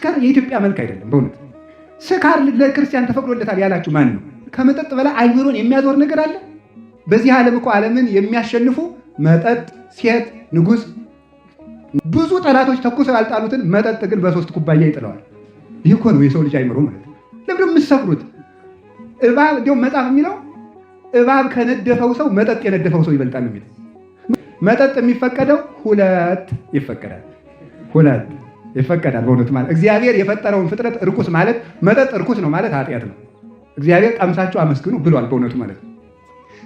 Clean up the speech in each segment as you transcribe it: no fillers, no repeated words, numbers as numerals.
ስካር የኢትዮጵያ መልክ አይደለም። በእውነት ስካር ለክርስቲያን ተፈቅዶለታል ያላችሁ ማን ነው? ከመጠጥ በላይ አይምሮን የሚያዞር ነገር አለ? በዚህ ዓለም እኮ ዓለምን የሚያሸንፉ መጠጥ፣ ሴት፣ ንጉሥ፣ ብዙ ጠላቶች ተኩሰው ያልጣሉትን መጠጥ ግን በ3 ኩባያ ይጥለዋል። ይህ እኮ ነው የሰው ልጅ አይምሮ ማለት ነው። ለምንድን ነው የምትሰክሩት? እባብ እንዲያውም መጽሐፍ የሚለው እባብ ከነደፈው ሰው መጠጥ የነደፈው ሰው ይበልጣል ነው የሚለው። መጠጥ የሚፈቀደው 2 ይፈቀዳል፣ 2 ይፈቀዳል። በእውነቱ ማለት እግዚአብሔር የፈጠረውን ፍጥረት እርኩስ ማለት መጠጥ እርኩስ ነው ማለት ኃጢአት ነው። እግዚአብሔር ቀምሳችሁ አመስግኑ ብሏል። በእውነቱ ማለት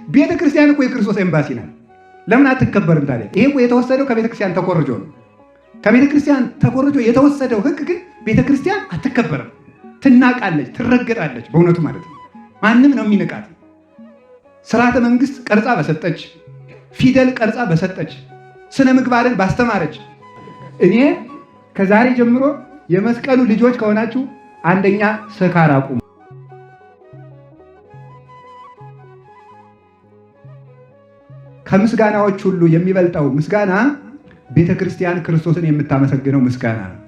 ቤተ ክርስቲያን እኮ የክርስቶስ ኤምባሲ ናት። ለምን አትከበርም ታዲያ? ይሄ እኮ የተወሰደው ከቤተ ክርስቲያን ተኮርጆ ነው። ከቤተ ክርስቲያን ተኮርጆ የተወሰደው ሕግ ግን ቤተ ክርስቲያን አትከበርም፣ ትናቃለች፣ ትረገጣለች። በእውነቱ ማለት ነው ማንም ነው የሚንቃት። ስርዓተ መንግስት ቀርጻ በሰጠች፣ ፊደል ቀርጻ በሰጠች፣ ስነ ምግባርን ባስተማረች። እኔ ከዛሬ ጀምሮ የመስቀሉ ልጆች ከሆናችሁ አንደኛ ስካር አቁሙ። ከምስጋናዎች ሁሉ የሚበልጠው ምስጋና ቤተክርስቲያን ክርስቶስን የምታመሰግነው ምስጋና ነው።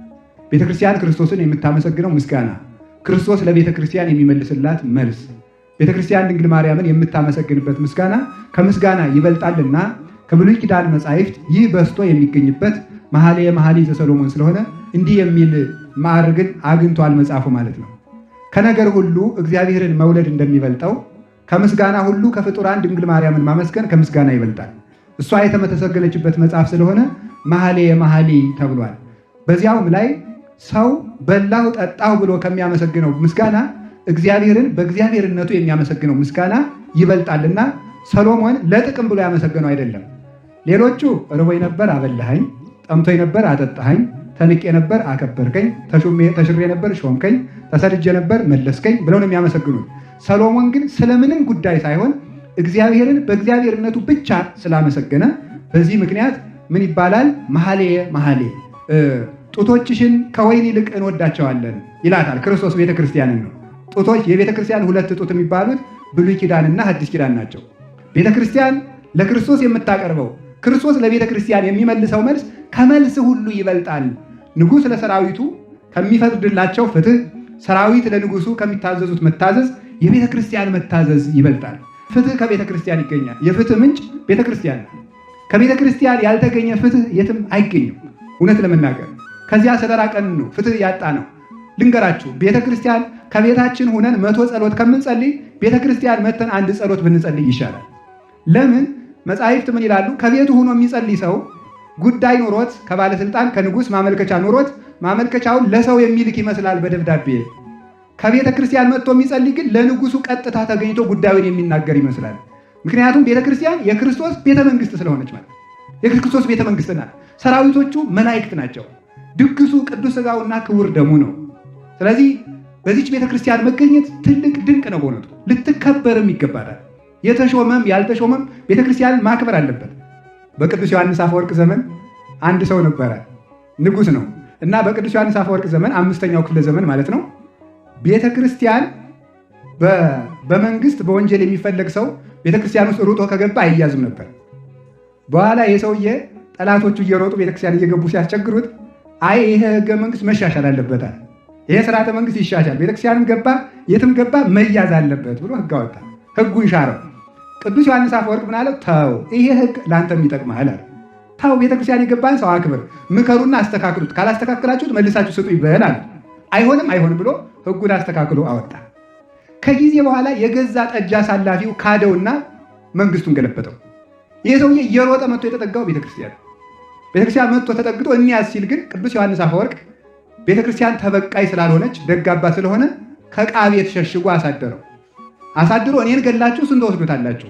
ቤተክርስቲያን ክርስቶስን የምታመሰግነው ምስጋና፣ ክርስቶስ ለቤተክርስቲያን የሚመልስላት መልስ፣ ቤተክርስቲያን ድንግል ማርያምን የምታመሰግንበት ምስጋና ከምስጋና ይበልጣልና ከብሉይ ኪዳን መጻሕፍት ይህ በስቶ የሚገኝበት መኃልየ መኃልይ ዘሰሎሞን ስለሆነ እንዲህ የሚል ማዕርግን አግኝቷል መጽሐፉ ማለት ነው። ከነገር ሁሉ እግዚአብሔርን መውለድ እንደሚበልጠው ከምስጋና ሁሉ ከፍጡራን ድንግል ማርያምን ማመስገን ከምስጋና ይበልጣል። እሷ የተመሰገነችበት መጽሐፍ ስለሆነ መኃልየ መኃልይ ተብሏል። በዚያውም ላይ ሰው በላሁ ጠጣሁ ብሎ ከሚያመሰግነው ምስጋና እግዚአብሔርን በእግዚአብሔርነቱ የሚያመሰግነው ምስጋና ይበልጣልና ሰሎሞን ለጥቅም ብሎ ያመሰገነው አይደለም። ሌሎቹ ርቦኝ ነበር አበላኸኝ፣ ጠምቶኝ ነበር አጠጣኸኝ፣ ተንቄ ነበር አከበርከኝ፣ ተሽሬ ነበር ሾምከኝ፣ ተሰድጄ ነበር መለስከኝ ብለው ነው የሚያመሰግኑት። ሰሎሞን ግን ስለምንም ጉዳይ ሳይሆን እግዚአብሔርን በእግዚአብሔርነቱ ብቻ ስላመሰገነ በዚህ ምክንያት ምን ይባላል? መኃልየ መኃልይ ጡቶችሽን ከወይን ይልቅ እንወዳቸዋለን ይላታል ክርስቶስ ቤተክርስቲያንን ነው። ጡቶች የቤተክርስቲያን 2 ጡት የሚባሉት ብሉይ ኪዳንና ሐዲስ ኪዳን ናቸው። ቤተክርስቲያን ለክርስቶስ የምታቀርበው ክርስቶስ ለቤተክርስቲያን የሚመልሰው መልስ ከመልስ ሁሉ ይበልጣል። ንጉሥ ለሰራዊቱ ከሚፈቅድላቸው ፍትህ፣ ሰራዊት ለንጉሱ ከሚታዘዙት መታዘዝ የቤተክርስቲያን መታዘዝ ይበልጣል። ፍትህ ከቤተክርስቲያን ይገኛል። የፍትህ ምንጭ ቤተክርስቲያን ነው። ከቤተክርስቲያን ያልተገኘ ፍትህ የትም አይገኝም። እውነት ለመናገር ከዚያ ስለራቀን ነው ፍትህ ያጣ ነው። ልንገራችሁ፣ ቤተክርስቲያን ከቤታችን ሁነን 100 ጸሎት ከምንጸልይ ቤተክርስቲያን መተን 1 ጸሎት ብንጸልይ ይሻላል። ለምን? መጻሕፍት ምን ይላሉ? ከቤቱ ሆኖ የሚጸልይ ሰው ጉዳይ ኖሮት ከባለስልጣን ከንጉሥ ማመልከቻ ኖሮት ማመልከቻውን ለሰው የሚልክ ይመስላል በደብዳቤ። ከቤተ ክርስቲያን መጥቶ የሚጸልይ ግን ለንጉሱ ቀጥታ ተገኝቶ ጉዳዩን የሚናገር ይመስላል። ምክንያቱም ቤተ ክርስቲያን የክርስቶስ ቤተ መንግስት ስለሆነች ማለት የክርስቶስ ቤተ መንግስት ናት። ሰራዊቶቹ መላእክት ናቸው። ድግሱ ቅዱስ ሥጋውና ክቡር ደሙ ነው። ስለዚህ በዚች ቤተ ክርስቲያን መገኘት ትልቅ ድንቅ ነው። በእውነቱ ልትከበርም ይገባታል። የተሾመም ያልተሾመም ቤተ ክርስቲያንን ማክበር አለበት። በቅዱስ ዮሐንስ አፈወርቅ ዘመን አንድ ሰው ነበረ፣ ንጉሥ ነው እና በቅዱስ ዮሐንስ አፈወርቅ ዘመን 5ኛው ክፍለ ዘመን ማለት ነው። ቤተ ክርስቲያን በመንግስት በወንጀል የሚፈለግ ሰው ቤተ ክርስቲያን ውስጥ ሩጦ ከገባ አይያዝም ነበር። በኋላ የሰውዬ ጠላቶቹ እየሮጡ ቤተ ክርስቲያን እየገቡ ሲያስቸግሩት አይ ይሄ ህገ መንግስት መሻሻል አለበታል፣ ይሄ ስርዓተ መንግስት ይሻሻል፣ ቤተክርስቲያንም ገባ የትም ገባ መያዝ አለበት ብሎ ህግ አወጣ። ህጉን ሻረው። ቅዱስ ዮሐንስ አፈወርቅ ምን አለው? ተው ይሄ ህግ ለአንተም ይጠቅምሃል አለ። ተው ቤተክርስቲያን የገባን ሰው አክብር፣ ምከሩና አስተካክሉት፣ ካላስተካከላችሁት መልሳችሁ ስጡ ይበል አለ። አይሆንም ብሎ ህጉን አስተካክሎ አወጣ። ከጊዜ በኋላ የገዛ ጠጅ አሳላፊው ካደውና መንግስቱን ገለበጠው። ይህ ሰውዬ እየሮጠ መጥቶ የተጠጋው ቤተክርስቲያን መጥቶ ተጠግቶ እንያዝ ሲል ግን ቅዱስ ዮሐንስ አፈወርቅ ቤተክርስቲያን ተበቃይ ስላልሆነች ደጋባ ስለሆነ ከዕቃ ቤት ሸሽጎ አሳድሮ እኔን ገላችሁ እሱን ትወስዱታላችሁ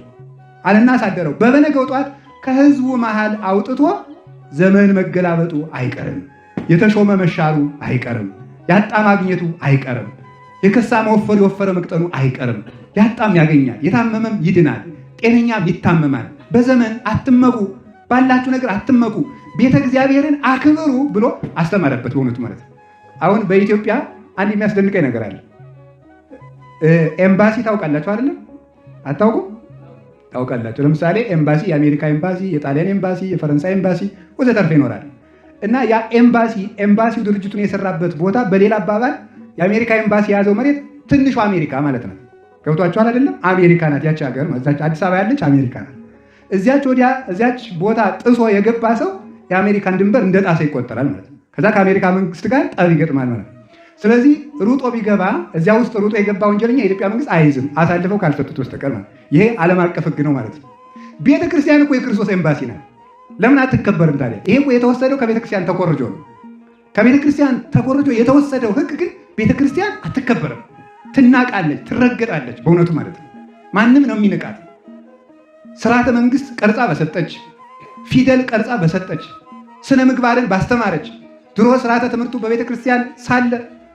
አለና አሳደረው። በበነገው ጠዋት ከህዝቡ መሃል አውጥቶ ዘመን መገላበጡ አይቀርም፣ የተሾመ መሻሩ አይቀርም፣ ያጣ ማግኘቱ አይቀርም፣ የከሳ መወፈር የወፈረ መቅጠኑ አይቀርም። ያጣም ያገኛል፣ የታመመም ይድናል፣ ጤነኛም ይታመማል። በዘመን አትመኩ፣ ባላችሁ ነገር አትመኩ፣ ቤተ እግዚአብሔርን አክብሩ ብሎ አስተማረበት። በእውነቱ ማለት አሁን በኢትዮጵያ አንድ የሚያስደንቀኝ ነገር አለ። ኤምባሲ ታውቃላችሁ አይደለም? አታውቁም? ታውቃላችሁ። ለምሳሌ ኤምባሲ፣ የአሜሪካ ኤምባሲ፣ የጣሊያን ኤምባሲ፣ የፈረንሳይ ኤምባሲ ወዘተርፈ ይኖራል። እና ያ ኤምባሲው ድርጅቱን የሰራበት ቦታ በሌላ አባባል የአሜሪካ ኤምባሲ የያዘው መሬት ትንሿ አሜሪካ ማለት ነው። ገብቷችኋል አይደለም? አሜሪካ ናት ያቺ ሀገር፣ አዲስ አበባ ያለች አሜሪካ ናት። እዚያች ቦታ ጥሶ የገባ ሰው የአሜሪካን ድንበር እንደ ጣሰ ይቆጠራል ማለት ነው። ከዛ ከአሜሪካ መንግስት ጋር ጠብ ይገጥማል ማለት ነው። ስለዚህ ሩጦ ቢገባ እዚያ ውስጥ ሩጦ የገባ ወንጀለኛ የኢትዮጵያ መንግስት አይዝም አሳልፈው ካልሰጡት በስተቀር ማለት ይሄ ዓለም አቀፍ ህግ ነው ማለት ነው። ቤተክርስቲያን እኮ የክርስቶስ ኤምባሲ ናት። ለምን አትከበርም ታዲያ? ይሄ እኮ የተወሰደው ከቤተክርስቲያን ተኮርጆ ነው። ከቤተክርስቲያን ተኮርጆ የተወሰደው ህግ ግን ቤተክርስቲያን አትከበርም፣ ትናቃለች፣ ትረገጣለች። በእውነቱ ማለት ነው። ማንም ነው የሚንቃት። ስርዓተ መንግስት ቀርጻ በሰጠች፣ ፊደል ቀርጻ በሰጠች፣ ስነ ምግባርን ባስተማረች። ድሮ ስርዓተ ትምህርቱ በቤተክርስቲያን ሳለ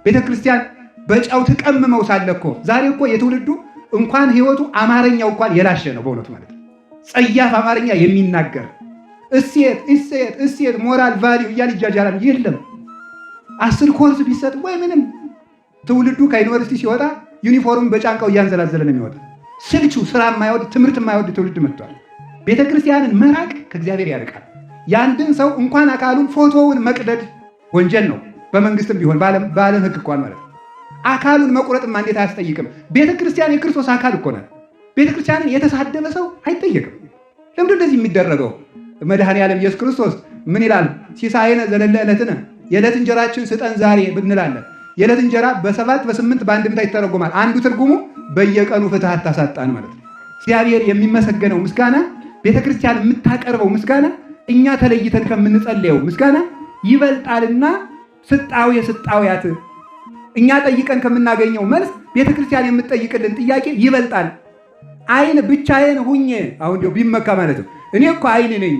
ቤተክርስቲያን በጫው ተቀምመው ሳለ እኮ ዛሬ እኮ የትውልዱ እንኳን ህይወቱ አማርኛው እንኳን የላሸ ነው በእውነቱ ማለት ነው። ጸያፍ አማርኛ የሚናገር እሴት ሞራል ቫሊዩ እያል ይጃጃላል። የለም 10 ኮርስ ቢሰጥ ወይ ምንም ትውልዱ ከዩኒቨርሲቲ ሲወጣ ዩኒፎርም በጫንቃው እያንዘላዘለ ነው የሚወጣ። ስልቹ ስራ የማይወድ ትምህርት የማይወድ ትውልድ መጥቷል። ቤተክርስቲያንን መራቅ ከእግዚአብሔር ያርቃል። የአንድን ሰው እንኳን አካሉን ፎቶውን መቅደድ ወንጀል ነው። በመንግስትም ቢሆን በዓለም ህግ እንኳን ማለት ነው። አካሉን መቁረጥማ እንዴት አያስጠይቅም? ቤተክርስቲያን የክርስቶስ አካል እኮ ናት። ቤተክርስቲያንን የተሳደበ ሰው አይጠየቅም። ለምንድን እንደዚህ የሚደረገው? መድኃኔዓለም ኢየሱስ ክርስቶስ ምን ይላል? ሲሳየነ ዘለለ ዕለትነ፣ የዕለት እንጀራችን ስጠን ዛሬ ብንላለን። የዕለት እንጀራ በ7 በ8 በአንድምታ ይተረጎማል። አንዱ ትርጉሙ በየቀኑ ፍትህ አታሳጣን ማለት ነው። እግዚአብሔር የሚመሰገነው ምስጋና፣ ቤተክርስቲያን የምታቀርበው ምስጋና እኛ ተለይተን ከምንጸልየው ምስጋና ይበልጣልና ስጣው የስጣውያት እኛ ጠይቀን ከምናገኘው መልስ ቤተክርስቲያን የምትጠይቅልን ጥያቄ ይበልጣል። አይን ብቻዬን ሁኜ አሁን እንደው ቢመካ ማለት ነው። እኔ እኮ አይን ነኝ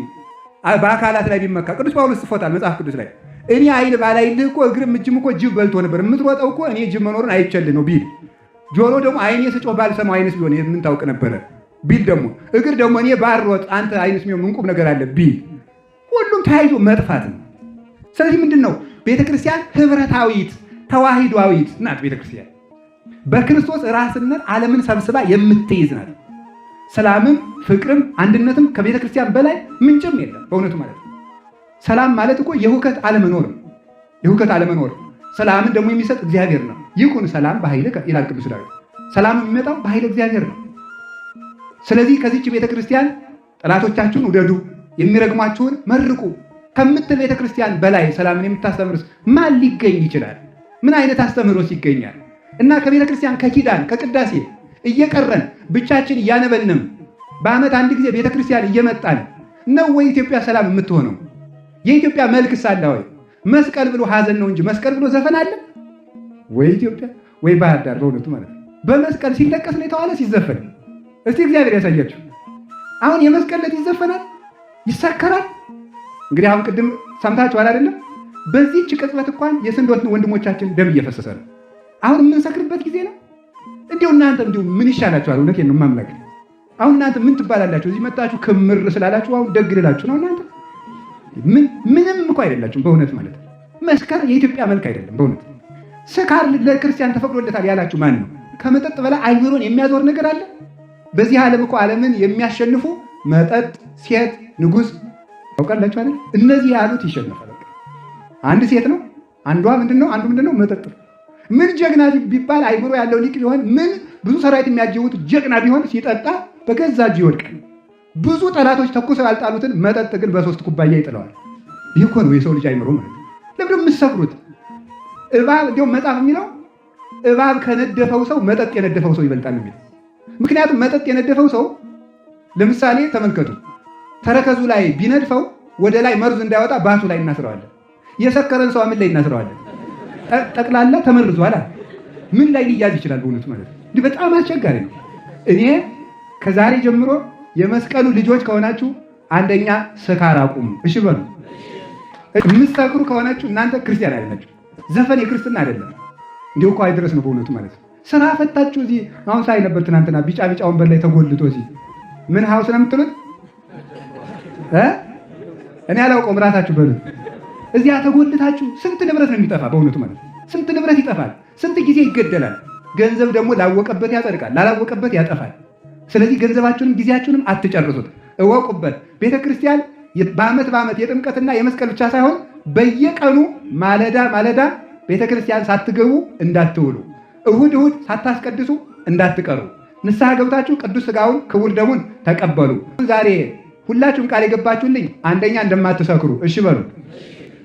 በአካላት ላይ ቢመካ ቅዱስ ጳውሎስ ጽፎታል መጽሐፍ ቅዱስ ላይ። እኔ አይን ባላይልህ እኮ እግርም እጅም እኮ ጅብ በልቶ ነበር። የምትሮጠው እኮ እኔ ጅብ መኖሩን አይቸልህ ነው ቢል፣ ጆሮ ደግሞ አይኔ ስጮህ ባልሰማው አይንስ ቢሆን ምን ታውቅ ነበረ ቢል፣ ደግሞ እግር ደግሞ እኔ ባልሮጥ አንተ አይንስ ቢሆን ምን ቁም ነገር አለ ቢል፣ ሁሉም ተያይዞ መጥፋት ነው። ስለዚህ ምንድን ነው ቤተክርስቲያን? ህብረታዊት ተዋሂዷዊት ናት። ቤተክርስቲያን በክርስቶስ ራስነት ዓለምን ሰብስባ የምትይዝ ናት። ሰላምም ፍቅርም አንድነትም ከቤተክርስቲያን በላይ ምንጭም የለም በእውነቱ ማለት ነው። ሰላም ማለት እኮ የሁከት አለመኖር ነው። የሁከት አለመኖር። ሰላምን ደግሞ የሚሰጥ እግዚአብሔር ነው። ይኩን ሰላም በኃይልከ ይላል ቅዱስ ዳዊት። ሰላም የሚመጣው በኃይለ እግዚአብሔር ነው። ስለዚህ ከዚች ቤተክርስቲያን ጠላቶቻችሁን ውደዱ፣ የሚረግሟችሁን መርቁ ከምትል ቤተክርስቲያን በላይ ሰላምን የምታስተምርስ ማን ሊገኝ ይችላል? ምን አይነት አስተምህሮስ ይገኛል? እና ከቤተክርስቲያን ከኪዳን ከቅዳሴ እየቀረን ብቻችን እያነበንም በዓመት አንድ ጊዜ ቤተክርስቲያን እየመጣን ነው ወይ ኢትዮጵያ ሰላም የምትሆነው? የኢትዮጵያ መልክስ አለ ወይ? መስቀል ብሎ ሀዘን ነው እንጂ መስቀል ብሎ ዘፈን አለ ወይ? ኢትዮጵያ ወይ ባህር ዳር በእውነቱ ማለት ነው። በመስቀል ሲለቀስ ነው የተዋለ ሲዘፈን። እስቲ እግዚአብሔር ያሳያችሁ። አሁን የመስቀል ዕለት ይዘፈናል፣ ይሰከራል። እንግዲህ አሁን ቅድም ሰምታችኋል አይደለም? በዚህች ቅጽበት እንኳን የስንት ወንድሞቻችን ደም እየፈሰሰ ነው። አሁን የምንሰክርበት ጊዜ ነው። እንዲሁ እናንተ እንዲሁ ምን ይሻላችኋል? እውነቴን ነው የማምላክ። አሁን እናንተ ምን ትባላላችሁ? እዚህ መጣችሁ ክምር ስላላችሁ አሁን ደግ ልላችሁ ነው እናንተ? ምንም እኮ አይደላችሁም በእውነት ማለት ነው። መስከር የኢትዮጵያ መልክ አይደለም በእውነት። ስካር ለክርስቲያን ተፈቅዶለታል ያላችሁ ማን ነው? ከመጠጥ በላይ አይምሮን የሚያዞር ነገር አለ? በዚህ ዓለም እኮ ዓለምን የሚያሸንፉ መጠጥ፣ ሴት፣ ንጉሥ ታውቃላችሁ አይደል? እነዚህ ያሉት ይሸነፋል። አንድ ሴት ነው፣ አንዷ ምንድነው? አንዱ ምንድነው? መጠጥ ነው። ምን ጀግና ቢባል አይምሮ ያለው ሊቅ ቢሆን ምን ብዙ ሰራዊት የሚያጅቡት ጀግና ቢሆን ሲጠጣ በገዛ እጁ ይወድቃል። ብዙ ጠላቶች ተኩሰው ያልጣሉትን መጠጥ ግን በ3 ኩባያ ይጥለዋል። ይህ እኮ ነው የሰው ልጅ አይምሮ ማለት ነው። ለምንድነው የምትሰክሩት? እባብ እንዲያውም መጽሐፍ የሚለው እባብ ከነደፈው ሰው መጠጥ የነደፈው ሰው ይበልጣል የሚለው። ምክንያቱም መጠጥ የነደፈው ሰው ለምሳሌ ተመልከቱ፣ ተረከዙ ላይ ቢነድፈው ወደ ላይ መርዙ እንዳይወጣ ባቱ ላይ እናስረዋለን። የሰከረን ሰው ምን ላይ እናስረዋለን? ጠቅላላ ተመርዟል። ምን ላይ ሊያዝ ይችላል? በእውነቱ ማለት ነው እንዲህ በጣም አስቸጋሪ ነው። እኔ ከዛሬ ጀምሮ የመስቀሉ ልጆች ከሆናችሁ አንደኛ ስካር አቁሙ። እሺ በሉ። የምትሰክሩ ከሆናችሁ እናንተ ክርስቲያን አይደላችሁ። ዘፈን የክርስትና አይደለም። እንዲሁ እኮ አይድረስ ነው በእውነቱ ማለት ነው። ስራ ፈታችሁ እዚህ አሁን ሳይ ነበር ትናንትና ቢጫ ወንበር ላይ ተጎልቶ እዚህ ምን ሀውስ ነው የምትሉት? እኔ አላውቀውም፣ ራሳችሁ በሉት። እዚያ ተጎልታችሁ ስንት ንብረት ነው የሚጠፋ በእውነቱ ማለት ነው። ስንት ንብረት ይጠፋል፣ ስንት ጊዜ ይገደላል። ገንዘብ ደግሞ ላወቀበት ያጸድቃል፣ ላላወቀበት ያጠፋል። ስለዚህ ገንዘባችሁንም ጊዜያችሁንም አትጨርሱት፣ እወቁበት። ቤተክርስቲያን በዓመት የጥምቀትና የመስቀል ብቻ ሳይሆን በየቀኑ ማለዳ ማለዳ ቤተክርስቲያን ሳትገቡ እንዳትውሉ፣ እሁድ ሳታስቀድሱ እንዳትቀሩ፣ ንስሐ ገብታችሁ ቅዱስ ሥጋውን ክቡር ደሙን ተቀበሉ። ዛሬ ሁላችሁም ቃል የገባችሁልኝ አንደኛ እንደማትሰክሩ እሺ በሉ።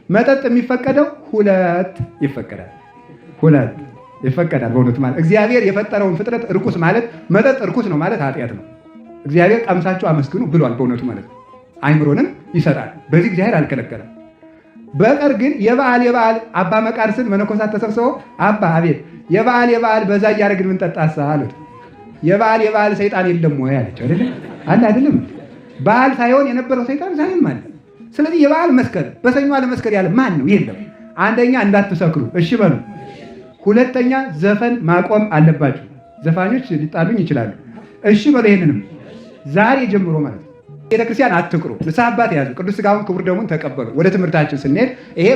መጠጥ የሚፈቀደው 2 ይፈቀዳል። 2 ይፈቀዳል። በእውነቱ ማለት እግዚአብሔር የፈጠረውን ፍጥረት እርኩስ ማለት መጠጥ እርኩስ ነው ማለት ኃጢአት ነው። እግዚአብሔር ቀምሳችሁ አመስግኑ ብሏል። በእውነቱ ማለት አይምሮንም ይሰጣል። በዚህ እግዚአብሔር አልከለከለም። በቀር ግን የበዓል አባ መቃርስን መነኮሳት ተሰብስበው አባ አቤት የበዓል በዛ እያደረግን ምንጠጣሳ አሉት። የበዓል ሰይጣን የለም ወይ አለችው። አለ አይደለም? በዓል ሳይሆን የነበረው ሰይጣን ዛሬም አለ። ስለዚህ የበዓል መስከር በሰኞ አለመስከር ያለ ማን ነው? የለም። አንደኛ እንዳትሰክሩ እሺ በሉ። ሁለተኛ ዘፈን ማቆም አለባችሁ። ዘፋኞች ሊጣሉኝ ይችላሉ። እሺ በሉ። ይሄንንም ዛሬ ጀምሮ ማለት ነው። ቤተክርስቲያን አትቅሩ። ንስሐ አባት ያዙ። ቅዱስ ሥጋውን ክቡር ደሙን ተቀበሉ። ወደ ትምህርታችን ስንሄድ ይሄ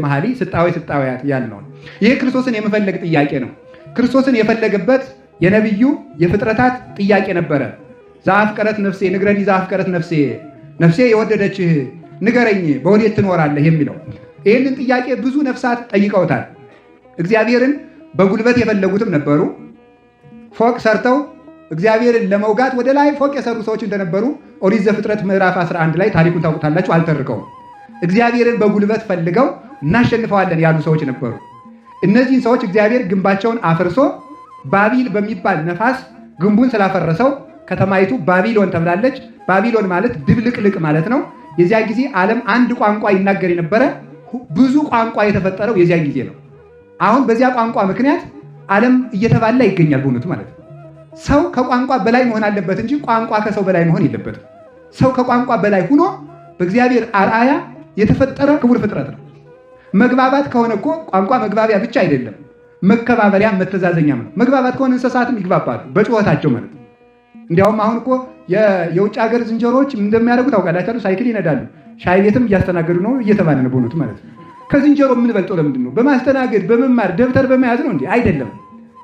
መኃልየ ስጣዌያት ያልነው ይሄ ክርስቶስን የመፈለግ ጥያቄ ነው። ክርስቶስን የፈለገበት የነቢዩ የፍጥረታት ጥያቄ ነበረ። ዘአፍቀረት ነፍሴ ንግረኒ ዘአፍቀረት ነፍሴ፣ ነፍሴ የወደደችህ ንገረኝ በወዴት ትኖራለህ የሚለው ይህንን ጥያቄ ብዙ ነፍሳት ጠይቀውታል። እግዚአብሔርን በጉልበት የፈለጉትም ነበሩ። ፎቅ ሰርተው እግዚአብሔርን ለመውጋት ወደ ላይ ፎቅ የሰሩ ሰዎች እንደነበሩ ኦሪት ዘፍጥረት ምዕራፍ 11 ላይ ታሪኩን ታውቁታላችሁ፣ አልተርከውም። እግዚአብሔርን በጉልበት ፈልገው እናሸንፈዋለን ያሉ ሰዎች ነበሩ። እነዚህን ሰዎች እግዚአብሔር ግንባቸውን አፍርሶ ባቢል በሚባል ነፋስ ግንቡን ስላፈረሰው ከተማይቱ ባቢሎን ተብላለች። ባቢሎን ማለት ድብልቅልቅ ማለት ነው። የዚያ ጊዜ ዓለም አንድ ቋንቋ ይናገር የነበረ ብዙ ቋንቋ የተፈጠረው የዚያ ጊዜ ነው። አሁን በዚያ ቋንቋ ምክንያት ዓለም እየተባላ ይገኛል። በእውነቱ ማለት ሰው ከቋንቋ በላይ መሆን አለበት እንጂ ቋንቋ ከሰው በላይ መሆን የለበትም። ሰው ከቋንቋ በላይ ሆኖ በእግዚአብሔር አርአያ የተፈጠረ ክቡር ፍጥረት ነው። መግባባት ከሆነ እኮ ቋንቋ መግባቢያ ብቻ አይደለም፣ መከባበሪያ መተዛዘኛም ነው። መግባባት ከሆነ እንስሳትም ይግባባሉ በጩኸታቸው ማለት ነው። እንዲያውም አሁን እኮ የውጭ ሀገር ዝንጀሮዎች እንደሚያደርጉ ታውቃላችሁ። ሳይክል ይነዳሉ፣ ሻይ ቤትም እያስተናገዱ ነው እየተባለ ነው በእውነቱ ማለት ነው። ከዝንጀሮ የምንበልጠው ለምንድን ነው? በማስተናገድ በመማር ደብተር በመያዝ ነው እንዴ? አይደለም።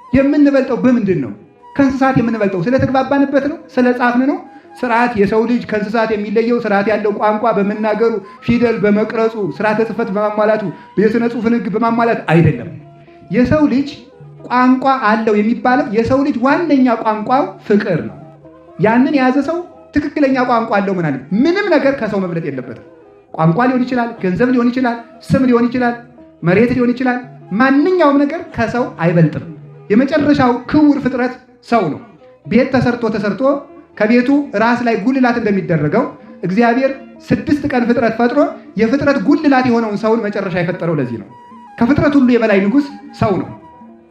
የምንበልጠው በምንድን ነው? ከእንስሳት የምንበልጠው ስለተግባባንበት ነው? ስለጻፍን ነው? ስርዓት የሰው ልጅ ከእንስሳት የሚለየው ስርዓት ያለው ቋንቋ በመናገሩ ፊደል በመቅረጹ ስርዓተ ጽሕፈት በማሟላቱ የሥነ ጽሑፍን ሕግ በማሟላት አይደለም። የሰው ልጅ ቋንቋ አለው የሚባለው የሰው ልጅ ዋነኛ ቋንቋው ፍቅር ነው። ያንን የያዘ ሰው ትክክለኛ ቋንቋ አለው። ምንም ነገር ከሰው መብለጥ የለበትም። ቋንቋ ሊሆን ይችላል፣ ገንዘብ ሊሆን ይችላል፣ ስም ሊሆን ይችላል፣ መሬት ሊሆን ይችላል። ማንኛውም ነገር ከሰው አይበልጥም። የመጨረሻው ክቡር ፍጥረት ሰው ነው። ቤት ተሰርቶ ከቤቱ ራስ ላይ ጉልላት እንደሚደረገው እግዚአብሔር 6 ቀን ፍጥረት ፈጥሮ የፍጥረት ጉልላት የሆነውን ሰውን መጨረሻ የፈጠረው ለዚህ ነው። ከፍጥረት ሁሉ የበላይ ንጉሥ ሰው ነው።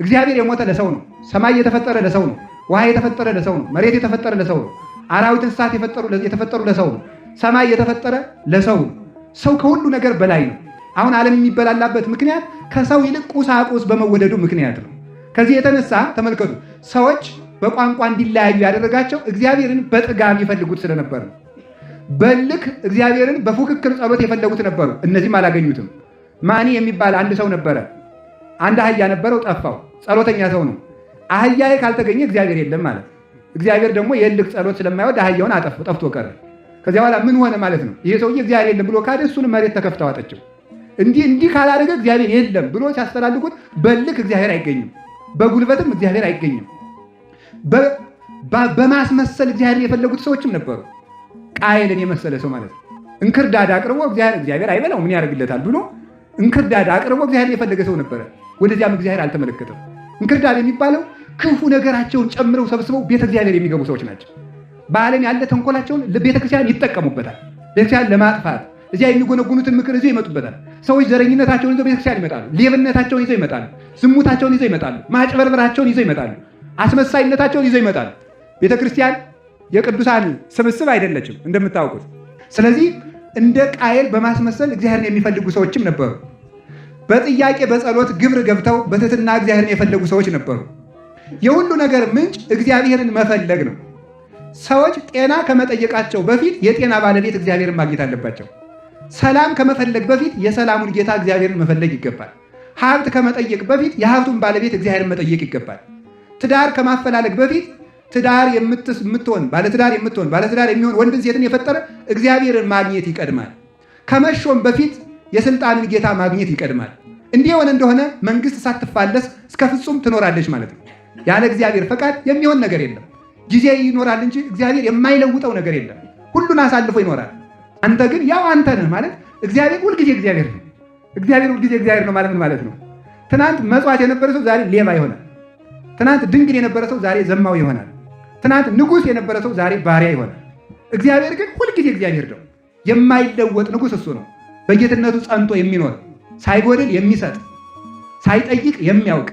እግዚአብሔር የሞተ ለሰው ነው። ሰማይ የተፈጠረ ለሰው ነው። ውሃ የተፈጠረ ለሰው ነው። መሬት የተፈጠረ ለሰው ነው። አራዊት እንስሳት የተፈጠሩ ለሰው ነው። ሰማይ የተፈጠረ ለሰው ነው። ሰው ከሁሉ ነገር በላይ ነው። አሁን ዓለም የሚበላላበት ምክንያት ከሰው ይልቅ ቁሳቁስ በመወደዱ ምክንያት ነው። ከዚህ የተነሳ ተመልከቱ፣ ሰዎች በቋንቋ እንዲለያዩ ያደረጋቸው እግዚአብሔርን በጥጋብ ይፈልጉት ስለነበር ነው። በልክ እግዚአብሔርን በፉክክር ጸሎት የፈለጉት ነበሩ። እነዚህም አላገኙትም። ማኒ የሚባል አንድ ሰው ነበረ። አንድ አህያ ነበረው፣ ጠፋው። ጸሎተኛ ሰው ነው። አህያዬ ካልተገኘ እግዚአብሔር የለም ማለት። እግዚአብሔር ደግሞ የልክ ጸሎት ስለማይወድ አህያውን ጠፍቶ ቀረ። ከዚያ በኋላ ምን ሆነ ማለት ነው? ይሄ ሰውዬ እግዚአብሔር የለም ብሎ ካደ እሱንም መሬት ተከፍታ ዋጠችው። እንዲህ ካላደረገ እግዚአብሔር የለም ብሎ ሲያስተላልቁት በልክ እግዚአብሔር አይገኝም፣ በጉልበትም እግዚአብሔር አይገኝም። በማስመሰል እግዚአብሔር የፈለጉት ሰዎችም ነበሩ። ቃየልን የመሰለ ሰው ማለት ነው። እንክርዳድ አቅርቦ እግዚአብሔር አይበላው ምን ያደርግለታል ብሎ እንክርዳድ አቅርቦ እግዚአብሔር የፈለገ ሰው ነበረ። ወደዚያም እግዚአብሔር አልተመለከተም። እንክርዳድ የሚባለው ክፉ ነገራቸውን ጨምረው ሰብስበው ቤተ እግዚአብሔር የሚገቡ ሰዎች ናቸው። በዓለም ያለ ተንኮላቸውን ለቤተክርስቲያን ይጠቀሙበታል። ቤተክርስቲያን ለማጥፋት እዚያ የሚጎነጉኑትን ምክር ይዘው ይመጡበታል። ሰዎች ዘረኝነታቸውን ይዘው ቤተክርስቲያን ይመጣሉ። ሌብነታቸውን ይዘው ይመጣሉ። ዝሙታቸውን ይዘው ይመጣሉ። ማጭበርበራቸውን ይዘው ይመጣሉ። አስመሳይነታቸውን ይዘው ይመጣሉ። ቤተክርስቲያን የቅዱሳን ስብስብ አይደለችም እንደምታውቁት። ስለዚህ እንደ ቃየል በማስመሰል እግዚአብሔርን የሚፈልጉ ሰዎችም ነበሩ። በጥያቄ በጸሎት ግብር ገብተው በትህትና እግዚአብሔርን የፈለጉ ሰዎች ነበሩ። የሁሉ ነገር ምንጭ እግዚአብሔርን መፈለግ ነው። ሰዎች ጤና ከመጠየቃቸው በፊት የጤና ባለቤት እግዚአብሔርን ማግኘት አለባቸው። ሰላም ከመፈለግ በፊት የሰላሙን ጌታ እግዚአብሔርን መፈለግ ይገባል። ሀብት ከመጠየቅ በፊት የሀብቱን ባለቤት እግዚአብሔርን መጠየቅ ይገባል። ትዳር ከማፈላለግ በፊት ትዳር የምትሆን ባለትዳር የሚሆን ወንድን ሴትን የፈጠረ እግዚአብሔርን ማግኘት ይቀድማል። ከመሾም በፊት የስልጣንን ጌታ ማግኘት ይቀድማል። እንዲህ የሆነ እንደሆነ መንግስት ሳትፋለስ እስከ ፍጹም ትኖራለች ማለት ነው። ያለ እግዚአብሔር ፈቃድ የሚሆን ነገር የለም። ጊዜ ይኖራል እንጂ እግዚአብሔር የማይለውጠው ነገር የለም። ሁሉን አሳልፎ ይኖራል። አንተ ግን ያው አንተ ነህ ማለት እግዚአብሔር ሁልጊዜ እግዚአብሔር ነው። እግዚአብሔር ሁልጊዜ እግዚአብሔር ነው ማለት ምን ማለት ነው? ትናንት መጽዋዕት የነበረ ሰው ዛሬ ሌባ ይሆናል። ትናንት ድንግል የነበረ ሰው ዛሬ ዘማዊ ይሆናል። ትናንት ንጉሥ የነበረ ሰው ዛሬ ባሪያ ይሆናል። እግዚአብሔር ግን ሁልጊዜ እግዚአብሔር ነው። የማይለወጥ ንጉሥ እሱ ነው። በጌትነቱ ጸንቶ የሚኖር ሳይጎድል የሚሰጥ ሳይጠይቅ የሚያውቅ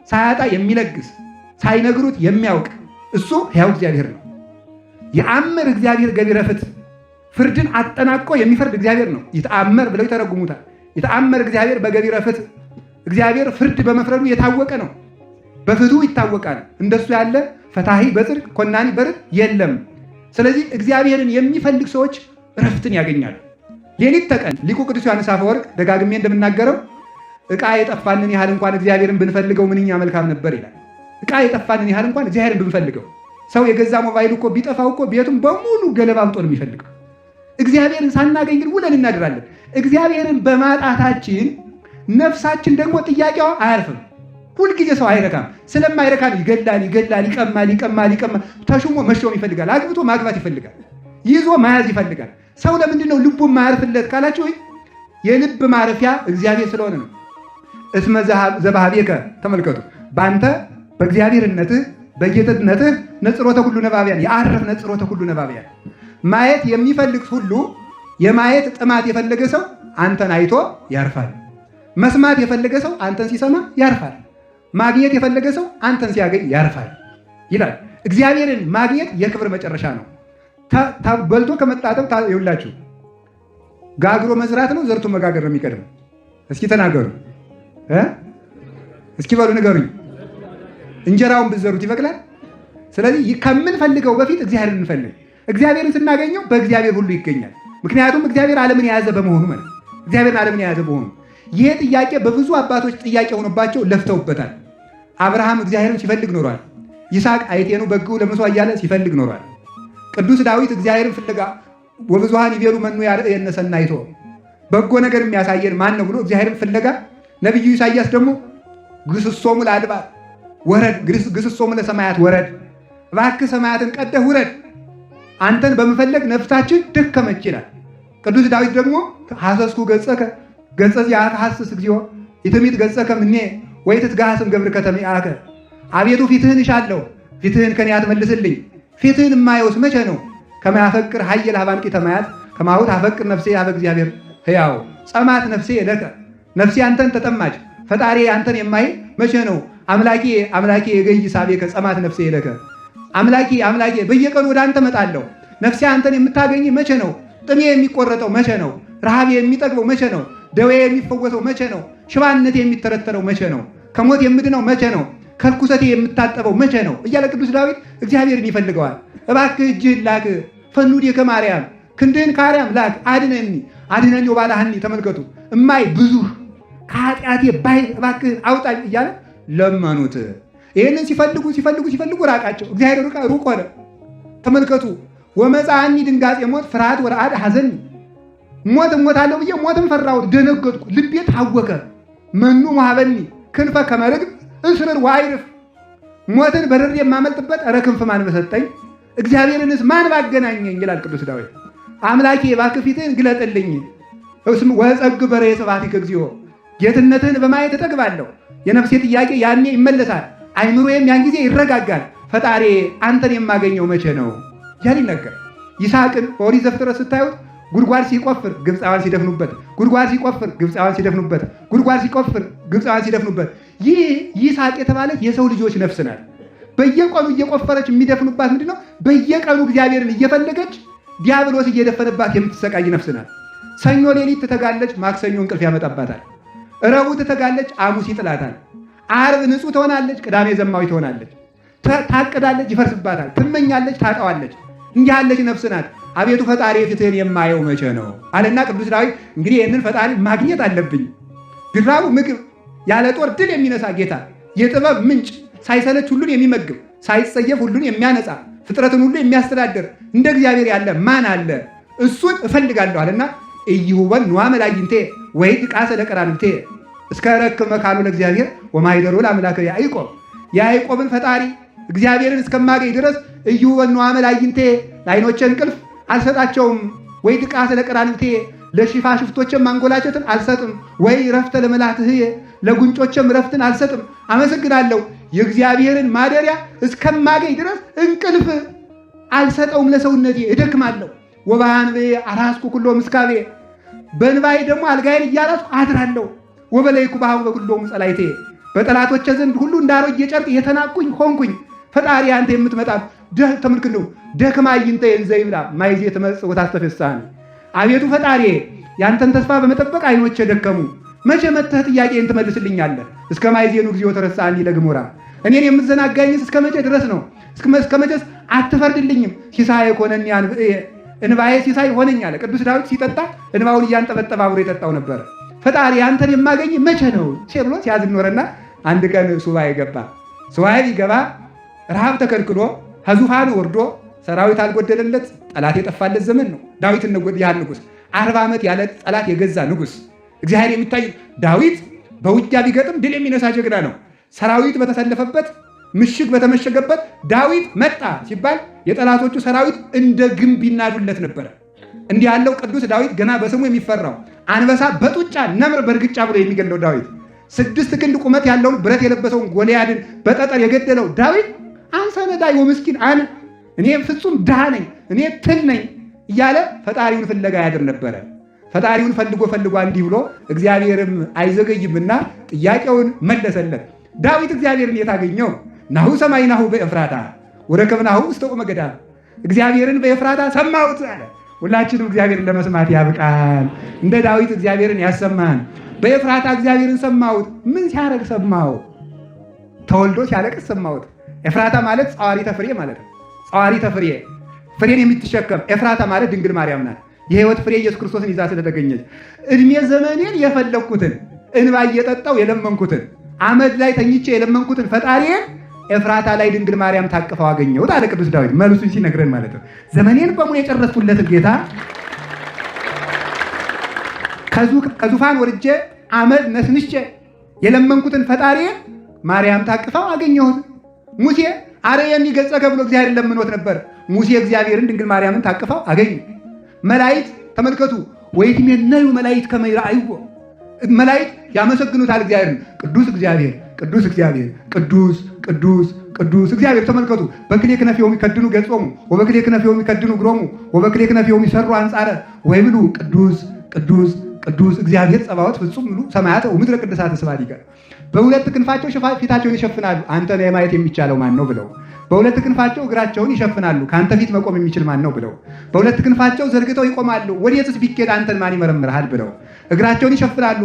ሳያጣ የሚለግስ ሳይነግሩት የሚያውቅ እሱ ሕያው እግዚአብሔር ነው። የአምር እግዚአብሔር ገቢረ ፍትሕ ፍርድን አጠናቆ የሚፈርድ እግዚአብሔር ነው። ይተአመር ብለው ይተረጉሙታል። ይተአመር እግዚአብሔር በገቢረ ፍትሕ እግዚአብሔር ፍርድ በመፍረዱ የታወቀ ነው። በፍትሑ ይታወቃል። እንደሱ ያለ ፈታሒ በጽድቅ ኮናኒ በርድ የለም። ስለዚህ እግዚአብሔርን የሚፈልግ ሰዎች እረፍትን ያገኛሉ። ሌሊት ተቀን ሊቁ ቅዱስ ዮሐንስ አፈወርቅ ደጋግሜ እንደምናገረው ዕቃ የጠፋንን ያህል እንኳን እግዚአብሔርን ብንፈልገው ምንኛ መልካም ነበር ይላል። ዕቃ የጠፋንን ያህል እንኳን እግዚአብሔርን ብንፈልገው። ሰው የገዛ ሞባይሉ እኮ ቢጠፋው እኮ ቤቱን በሙሉ ገለባብጦ ነው የሚፈልገው። እግዚአብሔርን ሳናገኝ ግን ውለን እናድራለን። እግዚአብሔርን በማጣታችን ነፍሳችን ደግሞ ጥያቄዋ አያርፍም። ሁልጊዜ ሰው አይረካም። ስለማይረካን ይገላል፣ ይቀማል፣ ተሹሞ መሾም ይፈልጋል። አግብቶ ማግባት ይፈልጋል። ይዞ መያዝ ይፈልጋል። ሰው ለምንድን ነው ልቡ ማያርፍለት ካላችሁ የልብ ማረፊያ እግዚአብሔር ስለሆነ ነው። እስመ ዘባህቤከ ተመልከቱ። በአንተ በእግዚአብሔርነትህ በጌትነትህ ነጽሮተ ሁሉ ነባቢያን የአረፍ ነጽሮተ ሁሉ ነባቢያን ማየት የሚፈልግ ሁሉ የማየት ጥማት የፈለገ ሰው አንተን አይቶ ያርፋል። መስማት የፈለገ ሰው አንተን ሲሰማ ያርፋል። ማግኘት የፈለገ ሰው አንተን ሲያገኝ ያርፋል ይላል። እግዚአብሔርን ማግኘት የክብር መጨረሻ ነው። በልቶ ከመጣጠብ ይውላችሁ ጋግሮ መዝራት ነው ዘርቶ መጋገር ነው የሚቀድመው? እስኪ ተናገሩ። እስኪ በሉ ንገሩኝ። እንጀራውን ብትዘሩት ይበቅላል? ስለዚህ ከምንፈልገው በፊት እግዚአብሔርን እንፈልግ። እግዚአብሔርን ስናገኘው በእግዚአብሔር ሁሉ ይገኛል። ምክንያቱም እግዚአብሔር ዓለምን የያዘ በመሆኑ ማለት እግዚአብሔርን ዓለምን የያዘ በመሆኑ ይሄ ጥያቄ በብዙ አባቶች ጥያቄ ሆኖባቸው ለፍተውበታል። አብርሃም እግዚአብሔርን ሲፈልግ ኖሯል። ይስሐቅ አይቴኑ በግው ለመስዋዕት እያለ ሲፈልግ ኖሯል። ቅዱስ ዳዊት እግዚአብሔርን ፍለጋ ወብዙሃን ይቤሉ መኑ ያርአየነ ሰናይቶ በጎ ነገር የሚያሳየን ማን ነው ብሎ እግዚአብሔርን ፍለጋ። ነቢዩ ኢሳይያስ ደግሞ ግስሶሙ ለአድባር ወረድ፣ ግስሶሙ ለሰማያት ወረድ፣ እባክህ ሰማያትን ቀደህ ውረድ፣ አንተን በመፈለግ ነፍሳችን ደከመች ይላል። ቅዱስ ዳዊት ደግሞ ሐሰስኩ ገጸከ ገጸ ዚአከ ሐስስ እግዚኦ ይትሚት ገጸከ እምኔ ወይትትጋሃስም ገብርከ ተሚአከ። አቤቱ ፊትህን እሻለሁ፣ ፊትህን ከኔ አትመልስልኝ። ፊትህን የማየውስ መቼ ነው? ከማያፈቅር ሀየል ሀባንቂ ተማያት ከማሁት አፈቅር ነፍሴ ያበ እግዚአብሔር ሕያው ጸማት ነፍሴ ለከ። ነፍሴ አንተን ተጠማች፣ ፈጣሪ አንተን የማይ መቼ ነው? አምላኬ የገይ ሳቤከ ጸማት ነፍሴ ለከ። አምላኬ በየቀኑ ወደ አንተ መጣለሁ። ነፍሴ አንተን የምታገኝ መቼ ነው? ጥሜ የሚቆረጠው መቼ ነው? ረሃቤ የሚጠግበው መቼ ነው? ደዌ የሚፈወሰው መቼ ነው? ሽባነቴ የሚተረተረው መቼ ነው? ከሞት የምድነው መቼ ነው? ከርኩሰቴ የምታጠበው መቼ ነው? እያለ ቅዱስ ዳዊት እግዚአብሔርን ይፈልገዋል። እባክህ እጅህን ላክ ፈኑዴ ከማርያም ክንድህን ከአርያም ላክ አድነኒ ወባልሐኒ። ተመልከቱ እማይ ብዙህ ከኃጢአቴ ባይ እባክህ አውጣኝ እያለ ለመኑት። ይህንን ሲፈልጉ ራቃቸው። እግዚአብሔር ሩቅ ሆነ። ተመልከቱ ወመጽአኒ ድንጋጼ ሞት ፍርሃት ወረአድ ሐዘኒ። ሞት እሞታለሁ ብዬ ሞትን ፈራሁት፣ ደነገጥኩ፣ ልቤ ታወከ። መኑ መሀበኒ ክንፈ ከመ ርግብ እስርር ወአይርፍ። ሞትን በርሬ የማመልጥበት ኧረ ክንፍ ማን በሰጠኝ? እግዚአብሔርንስ ማን ባገናኘኝ? ይላል ቅዱስ ዳዊት። አምላኬ እባክህ ፊትህን ግለጥልኝ። ወጸግ በርየ ስብሐቲከ እግዚኦ። ጌትነትህን በማየት እጠግባለሁ። የነፍሴ ጥያቄ ያኔ ይመለሳል፣ አይምሮዬም ያን ጊዜ ይረጋጋል። ፈጣሪ አንተን የማገኘው መቼ ነው ያል ይነገር። ይስሐቅን በኦሪት ዘፍጥረት ስታዩት ጉድጓድ ሲቆፍር ግብፃውያን ሲደፍኑበት፣ ጉድጓድ ሲቆፍር ግብፃውያን ሲደፍኑበት፣ ጉድጓድ ሲቆፍር ግብፃውያን ሲደፍኑበት። ይህ ይስሐቅ የተባለች የሰው ልጆች ነፍስ ናት። በየቀኑ እየቆፈረች የሚደፍኑባት ምንድን ነው? በየቀኑ እግዚአብሔርን እየፈለገች ዲያብሎስ እየደፈነባት የምትሰቃይ ነፍስ ናት። ሰኞ ሌሊት ትተጋለች፣ ማክሰኞ እንቅልፍ ያመጣባታል። ረቡዕ ትተጋለች፣ ሐሙስ ይጥላታል። ዓርብ ንጹሕ ትሆናለች፣ ቅዳሜ ዘማዊ ትሆናለች። ታቅዳለች፣ ይፈርስባታል። ትመኛለች፣ ታጣዋለች። እንዲህ ያለች ነፍስ ናት። አቤቱ ፈጣሪ ፊትህን የማየው መቼ ነው አለና ቅዱስ ዳዊት እንግዲህ ይህንን ፈጣሪ ማግኘት አለብኝ። ቢራቡ ምግብ፣ ያለ ጦር ድል የሚነሳ ጌታ፣ የጥበብ ምንጭ፣ ሳይሰለች ሁሉን የሚመግብ፣ ሳይጸየፍ ሁሉን የሚያነጻ፣ ፍጥረትን ሁሉ የሚያስተዳድር እንደ እግዚአብሔር ያለ ማን አለ? እሱን እፈልጋለሁ አለና ኢይሁበን ንዋ መላጊንቴ ወይ ቃሰ ለቀራንብቴ እስከ ረክብ መካኑ ለእግዚአብሔር ወማይደሩ ለአምላከ ያዕቆብ የያዕቆብን ፈጣሪ እግዚአብሔርን እስከማገኝ ድረስ እዩወኑ አመላይንቴ ለዓይኖቼ እንቅልፍ አልሰጣቸውም። ወይ ቃሰ ለቀራንብቴ ለሽፋሽፍቶችም ማንጎላቸትን አልሰጥም። ወይ ረፍተ ለመላትህ ለጉንጮችም ረፍትን አልሰጥም። አመሰግናለሁ የእግዚአብሔርን ማደሪያ እስከማገኝ ድረስ እንቅልፍ አልሰጠውም። ለሰውነቴ እደክማለሁ። ወባንቤ አራስኩ ኩሎ ምስካቤ በንባይ ደግሞ አልጋዬን እያራስኩ አድራለሁ። ወበለይኩ ባሁ በኩሎም ጸላይቴ በጠላቶቼ ዘንድ ሁሉ እንዳሮጌ ጨርቅ የተናቁኝ ሆንኩኝ። ፈጣሪ አንተ የምትመጣ ተመልክ ነው ደክማ ይንተ የንዘይብላ ማይዜ ተመጽእ ወታስተፈሳን አቤቱ ፈጣሪ ያንተን ተስፋ በመጠበቅ አይኖቼ ደከሙ። መቼ መተህ ጥያቄን ትመልስልኛለህ? እስከ ማይዜኑ ጊዜው ተረሳኒ ለግሞራ እኔን የምትዘናጋኝስ እስከ መቼ ድረስ ነው? እስከ መቼስ አትፈርድልኝም? ሲሳይ ኮነኒ እንባዬ ሲሳይ ሆነኝ አለ ቅዱስ ዳዊት። ሲጠጣ እንባውን እያንጠበጠበ አብሮ የጠጣው ነበር። ፈጣሪ አንተን የማገኝ መቼ ነው ብሎ ሲያዝን ኖረና አንድ ቀን ሱባኤ ገባ። ሱባኤ ቢገባ ረሃብ ተከልክሎ ከዙፋኑ ወርዶ ሰራዊት አልጎደለለት ጠላት የጠፋለት ዘመን ነው። ዳዊት ያህል ንጉሥ 40 ዓመት ያለ ጠላት የገዛ ንጉሥ እግዚአብሔር የሚታይ ዳዊት በውጊያ ቢገጥም ድል የሚነሳ ጀግና ነው። ሰራዊት በተሰለፈበት ምሽግ በተመሸገበት ዳዊት መጣ ሲባል የጠላቶቹ ሰራዊት እንደ ግንብ ይናዱለት ነበረ። እንዲህ ያለው ቅዱስ ዳዊት ገና በስሙ የሚፈራው አንበሳ በጡጫ ነምር በእርግጫ ብሎ የሚገድለው ዳዊት 6 ክንድ ቁመት ያለውን ብረት የለበሰውን ጎልያድን በጠጠር የገደለው ዳዊት አንሰ ነዳይ ወምስኪን አነ እኔ ፍጹም ድሃ ነኝ እኔ ትል ነኝ እያለ ፈጣሪውን ፍለጋ ያድር ነበረ። ፈጣሪውን ፈልጎ እንዲህ ብሎ እግዚአብሔርም አይዘገይምና ጥያቄውን መለሰለት። ዳዊት እግዚአብሔርን የታገኘው ናሁ ሰማይ ናሁ በኤፍራታ ወረከብናሁ ውስተ ቁመ ገዳም እግዚአብሔርን በኤፍራታ ሰማሁት አለ። ሁላችንም እግዚአብሔርን ለመስማት ያብቃል። እንደ ዳዊት እግዚአብሔርን ያሰማን። በኤፍራታ እግዚአብሔርን ሰማሁት። ምን ሲያረግ ሰማሁ? ተወልዶ ሲያለቅስ ሰማሁት። ኤፍራታ ማለት ጸዋሪተ ፍሬ ማለት ነው። ጸዋሪተ ፍሬ ፍሬን የምትሸከም ኤፍራታ ማለት ድንግል ማርያም ናት። የሕይወት ፍሬ ኢየሱስ ክርስቶስን ይዛ ስለተገኘች እድሜ ዘመኔን የፈለግኩትን እንባ እየጠጣው የለመንኩትን አመድ ላይ ተኝቼ የለመንኩትን ፈጣሪን ኤፍራታ ላይ ድንግል ማርያም ታቅፈው አገኘሁት አለ ቅዱስ ዳዊት መልሱን ሲነግረን ማለት ነው። ዘመኔን በሙሉ የጨረስኩለትን ጌታ ከዙፋን ወርጄ አመድ ነስንቼ የለመንኩትን ፈጣሪን ማርያም ታቅፈው አገኘሁት። ሙሴ አርየኒ ገጸከ ብሎ እግዚአብሔር ለምኖት ነበር። ሙሴ እግዚአብሔርን ድንግል ማርያምን ታቅፈው አገኙ። መላእክት ተመልከቱ፣ ወይትሜነዩ መላእክት ከመ ይርአይዎ መላእክት ያመሰግኑታል እግዚአብሔርን። ቅዱስ እግዚአብሔር ቅዱስ እግዚአብሔር ቅዱስ ቅዱስ ቅዱስ እግዚአብሔር ተመልከቱ። በክሌ ክነፊሆሙ ይከድኑ ገጾሙ ወበክሌ ክነፊሆሙ ይከድኑ እግሮሙ ወበክሌ ክነፊሆሙ ይሰሩ አንጻረ ወይብሉ ቅዱስ ቅዱስ ቅዱስ እግዚአብሔር ጸባዖት ፍጹም ምሉ ሰማያተ ወምድረ ቅድሳተ ስብሐቲከ። በሁለት ክንፋቸው ፊታቸውን ይሸፍናሉ፣ አንተን የማየት የሚቻለው ማን ነው ብለው። በሁለት ክንፋቸው እግራቸውን ይሸፍናሉ፣ ከአንተ ፊት መቆም የሚችል ማን ነው ብለው። በሁለት ክንፋቸው ዘርግተው ይቆማሉ፣ ወዴትስ ቢኬድ አንተን ማን ይመረምርሃል ብለው። እግራቸውን ይሸፍናሉ፣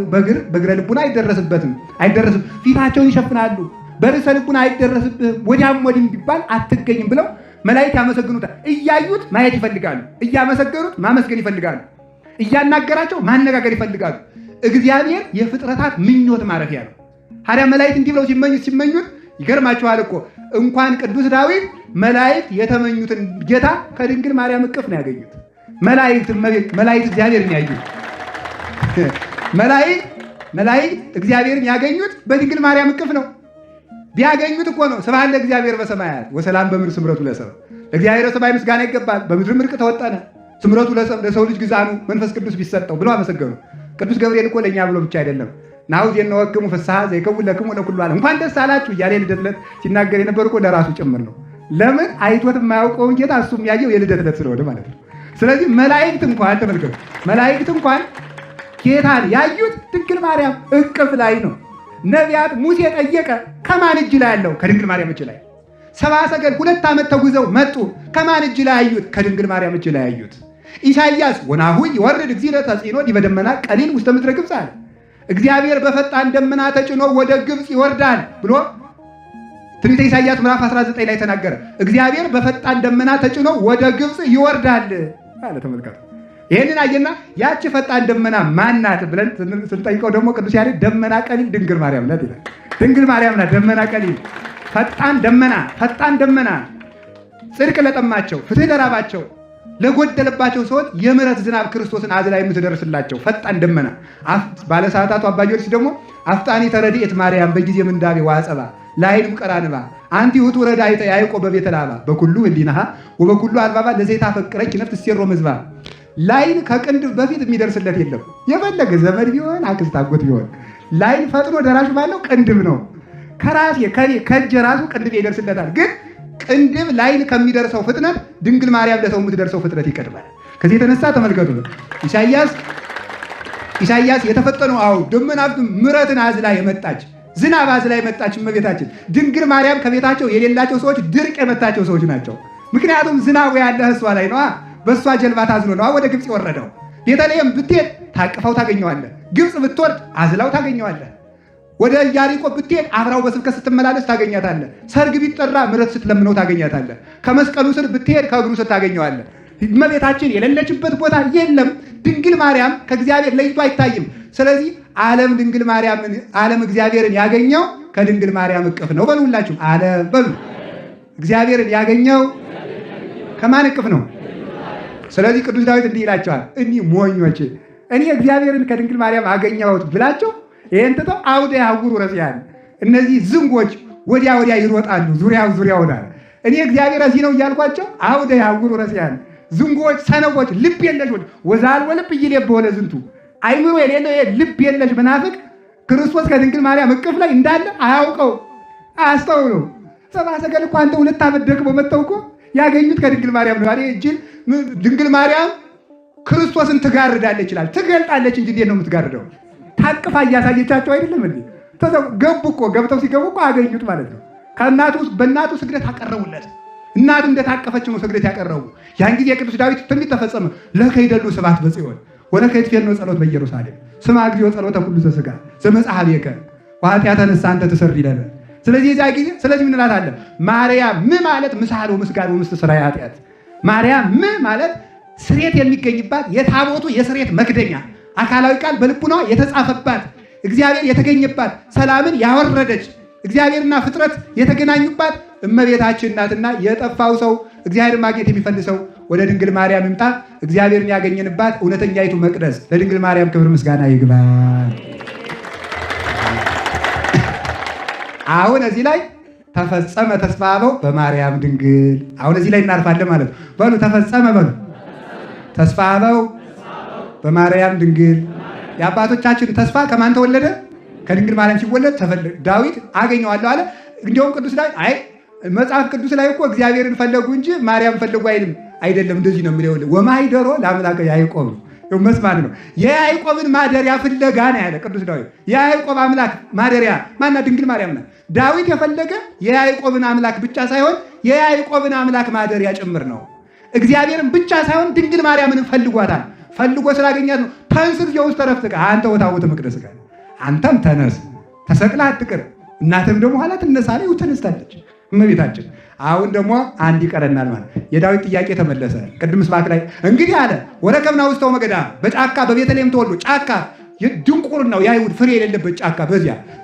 በእግረ ልቡና አይደረስም። ፊታቸውን ይሸፍናሉ፣ በርዕሰ ልቡና አይደረስብህም፣ ወዲያም ወዲህም ቢባል አትገኝም ብለው መላእክት ያመሰግኑታል። እያዩት ማየት ይፈልጋሉ፣ እያመሰገኑት ማመስገን ይፈልጋሉ፣ እያናገራቸው ማነጋገር ይፈልጋሉ። እግዚአብሔር የፍጥረታት ምኞት ማረፊያ ነው። ታዲያ መላእክት እንዲህ ብለው ሲመኙት ይገርማችኋል እኮ እንኳን ቅዱስ ዳዊት መላእክት የተመኙትን ጌታ ከድንግል ማርያም እቅፍ ነው ያገኙት። መላእክት እግዚአብሔርን ያዩት መላእክት እግዚአብሔርን ያገኙት በድንግል ማርያም እቅፍ ነው። ቢያገኙት እኮ ነው ስብሐት ለእግዚአብሔር በሰማያት ወሰላም በምድር ስምረቱ ለሰብእ። ለእግዚአብሔር በሰማይ ምስጋና ይገባል፣ በምድርም እርቅ ተወጠነ፣ ስምረቱ ለሰው ልጅ ግዛኑ መንፈስ ቅዱስ ቢሰጠው ብሎ አመሰገኑ። ቅዱስ ገብርኤል እኮ ለእኛ ብሎ ብቻ አይደለም ናሁ ዜናወክሙ ፍስሐ ዘይከውን ለክሙ ለኩሉ ዓለም እንኳን ደስ አላችሁ እያለ የልደት ዕለት ሲናገር የነበሩ እኮ ለራሱ ጭምር ነው። ለምን አይቶት የማያውቀውን ጌታ እሱም ያየው የልደት ዕለት ስለሆነ ማለት ነው። ስለዚህ መላእክት እንኳን ተመልከቱ፣ መላእክት እንኳን ጌታን ያዩት ድንግል ማርያም እቅፍ ላይ ነው። ነቢያት ሙሴ ጠየቀ፣ ከማን እጅ ላይ ያለው? ከድንግል ማርያም እጅ ላይ። ሰብአ ሰገል 2 ዓመት ተጉዘው መጡ፣ ከማን እጅ ላይ ያዩት? ከድንግል ማርያም እጅ ላይ ያዩት። ኢሳይያስ ወናሁ ይወርድ እግዚእነ ተጽዕኖ ዲበ ደመና ቀሊል ውስተ ምድረ ግብፅ አለ። እግዚአብሔር በፈጣን ደመና ተጭኖ ወደ ግብፅ ይወርዳል ብሎ ትንቢተ ኢሳይያስ ምዕራፍ 19 ላይ ተናገረ። እግዚአብሔር በፈጣን ደመና ተጭኖ ወደ ግብፅ ይወርዳል አለ። ተመልከቱ። ይሄንን አየና ያቺ ፈጣን ደመና ማናት ብለን ስንጠይቀው ደግሞ ቅዱስ ያሬድ ደመና ቀሊል ድንግል ማርያም ናት ይላል። ድንግል ማርያም ናት ደመና ቀሊል። ፈጣን ደመና ጽድቅ ለጠማቸው፣ ፍትህ ለራባቸው፣ ለጎደለባቸው ሰዎች የምሕረት ዝናብ ክርስቶስን አዝላ የምትደርስላቸው ፈጣን ደመና ባለሰዓታቱ አባ ጊዮርጊስ ደግሞ አፍጣኒ ተረድኤት ማርያም በጊዜ ምንዳቤ ዋጸባ ላይንም ቀራንባ አንቲ ውእቱ ረዳኢተ ያዕቆብ በቤተ ላባ በኩሉ ህሊናሃ ወበኩሉ አልባባ ለዘይታ ፈቅረች ነፍስ ሲሮ መዝባ ላይን ከቅንድብ በፊት የሚደርስለት የለም። የፈለገ ዘመድ ቢሆን አክስት አጎት ቢሆን ላይን ፈጥኖ ደራሽ ባለው ቅንድብ ነው። ከራሴ ከእጄ ራሱ ቅንድብ ይደርስለታል። ግን ቅንድብ ላይን ከሚደርሰው ፍጥነት ድንግል ማርያም ለሰው የምትደርሰው ፍጥነት ይቀድማል። ከዚህ የተነሳ ተመልከቱ ኢሳይያስ የተፈጠነው ደመና ምሕረትን አዝላ የመጣች ዝናብ አዝላ የመጣች እመቤታችን ድንግል ማርያም ከቤታቸው የሌላቸው ሰዎች ድርቅ የመታቸው ሰዎች ናቸው። ምክንያቱም ዝናቡ ያለ እሷ ላይ ነዋ። በእሷ ጀልባ ታዝኖ ነዋ ወደ ግብፅ የወረደው። ቤተልሔም ብትሄድ ታቅፈው ታገኘዋለህ። ግብፅ ብትወርድ አዝላው ታገኘዋለህ። ወደ ኢያሪኮ ብትሄድ አብራው በስብከት ስትመላለስ ታገኛታለህ። ሰርግ ቢጠራ ምሕረት ስትለምነው ታገኛታለህ። ከመስቀሉ ስር ብትሄድ ከእግሩ ስር ታገኘዋለህ። እመቤታችን የሌለችበት ቦታ የለም። ድንግል ማርያም ከእግዚአብሔር ለይቶ አይታይም። ስለዚህ ዓለም እግዚአብሔርን ያገኘው ከድንግል ማርያም እቅፍ ነው። በሉ ሁላችሁ ዓለም በሉ። እግዚአብሔርን ያገኘው ከማን እቅፍ ነው? ስለዚህ ቅዱስ ዳዊት እንዲህ ይላቸዋል፣ እኒህ ሞኞች እኔ እግዚአብሔርን ከድንግል ማርያም አገኘሁት ብላቸው ይህን ትተው አውደ ያውሩ ረሲያን እነዚህ ዝንጎች ወዲያ ይሮጣሉ ዙሪያውን አለ። እኔ እግዚአብሔር እዚህ ነው እያልኳቸው አውደ ያውሩ ረሲያን ዝንጎች፣ ሰነፎች፣ ልብ የለሾች ወዛል ወልብ ይሌብ ሆነ ዝንቱ አይምሮ የሌለው ልብ የለሽ መናፍቅ ክርስቶስ ከድንግል ማርያም እቅፍ ላይ እንዳለ አያውቀው አስተውሎ ሰብአ ሰገል እኮ አንተ 2 ዓመት ደግሞ መጥተው እኮ ያገኙት ከድንግል ማርያም ነው። አሬ እጅ ድንግል ማርያም ክርስቶስን ትጋርዳለች ይችላል። ትገልጣለች እንጂ እንዴት ነው የምትጋርደው? ታቅፋ እያሳየቻቸው አይደለም እንዴ? ገብተው ሲገቡ እኮ አገኙት ማለት ነው። በእናቱ ስግደት አቀረቡለት። እናቱ እንደታቀፈች ነው ስግደት ያቀረቡ። ያን ጊዜ ቅዱስ ዳዊት ትንቢት ተፈጸመ። ለከይደሉ ስብሐት በጽዮን ወለከይት ፌርኖ ጸሎት በኢየሩሳሌም ስማ እግዚኦ ጸሎተ ኩሉ ዘሥጋ ዘመጽሐቤከ ወኃጢአተ ንስሐ አንተ ትሰሪ ለነ። ስለዚህ ምን እንላታለን? ማርያም ማለት ምሳሌ ምስጋና ወምስትስራ ኃጢአት። ማርያም ማለት ስሬት የሚገኝባት የታቦቱ የስሬት መክደኛ አካላዊ ቃል በልቡና የተጻፈባት እግዚአብሔር የተገኘባት ሰላምን ያወረደች እግዚአብሔርና ፍጥረት የተገናኙባት እመቤታችን ናትና የጠፋው ሰው እግዚአብሔር ማግኘት የሚፈልሰው ወደ ድንግል ማርያም ይምጣ። እግዚአብሔርን ያገኘንባት እውነተኛይቱ መቅደስ ለድንግል ማርያም ክብር ምስጋና ይግባል። አሁን እዚህ ላይ ተፈጸመ ተስፋ አበው በማርያም ድንግል። አሁን እዚህ ላይ እናርፋለን ማለት ነው። በሉ ተፈጸመ በሉ ተስፋ አበው በማርያም ድንግል። የአባቶቻችን ተስፋ ከማን ተወለደ? ከድንግል ማርያም ሲወለድ ዳዊት አገኘዋለሁ አለ። እንዲሁም ቅዱስ ዳዊት መጽሐፍ ቅዱስ ላይ እኮ እግዚአብሔርን ፈለጉ እንጂ ማርያም ፈለጉ አይልም። አይደለም እንደዚህ ነው የሚለው። ወማይደሮ ለአምላከ ያዕቆብ መስማት ነው። የያዕቆብን ማደሪያ ፍለጋ ነው ያለ ቅዱስ ዳዊት። የያዕቆብ አምላክ ማደሪያ ማናት? ድንግል ማርያም ናት። ዳዊት የፈለገ የያዕቆብን አምላክ ብቻ ሳይሆን የያዕቆብን አምላክ ማደሪያ ጭምር ነው። እግዚአብሔርን ብቻ ሳይሆን ድንግል ማርያምን ፈልጓታል። ፈልጎ ስላገኛት ነው ተንሥእ እግዚኦ ውስተ ዕረፍትከ አንተ ወታቦተ መቅደስከ። አንተም ተነስ ተሰቅለህ አትቅር፣ እናትም ደግሞ ኋላ ትነሳ ላይ ተነስታለች እመቤታችን። አሁን ደግሞ አንድ ይቀረናል ማለት የዳዊት ጥያቄ ተመለሰ። ቅድም ስብሐት ላይ እንግዲህ አለ ወረከብና ውስተ መገዳም በጫካ በቤተልሔም ተወልዶ ጫካ ድንቁር ነው የአይሁድ ፍሬ የሌለበት ጫካ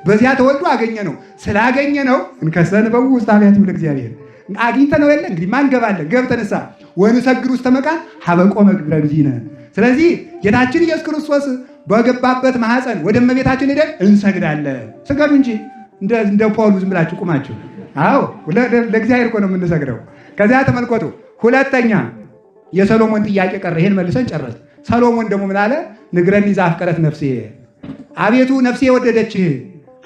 በዚያ ተወልዶ አገኘ ነው። ስላገኘ ነው እንከሰንበው ውስተ አብያተ ለእግዚአብሔር አግኝተ ነው የለ እንግዲህ ማን ገባለን ገብተንሳ ወንሰግድ ውስተ መካን ሀበ ቆመ ግብረ እግዚእነ። ስለዚህ ጌታችን ኢየሱስ ክርስቶስ በገባበት ማኅፀን ወደ እመቤታችን ሄደን እንሰግዳለን። ስገዱ እንጂ እንደ ፖሉ ዝም ብላችሁ ቁማችሁ። አዎ ለእግዚአብሔር እኮ ነው የምንሰግደው። ከዚያ ተመልከቱ። ሁለተኛ የሰሎሞን ጥያቄ ቀረ። ይሄን መልሰን ጨረስ። ሰሎሞን ደግሞ ምን አለ? ንግረኒ ዘአፍቀረት ነፍሴ፣ አቤቱ ነፍሴ የወደደችህ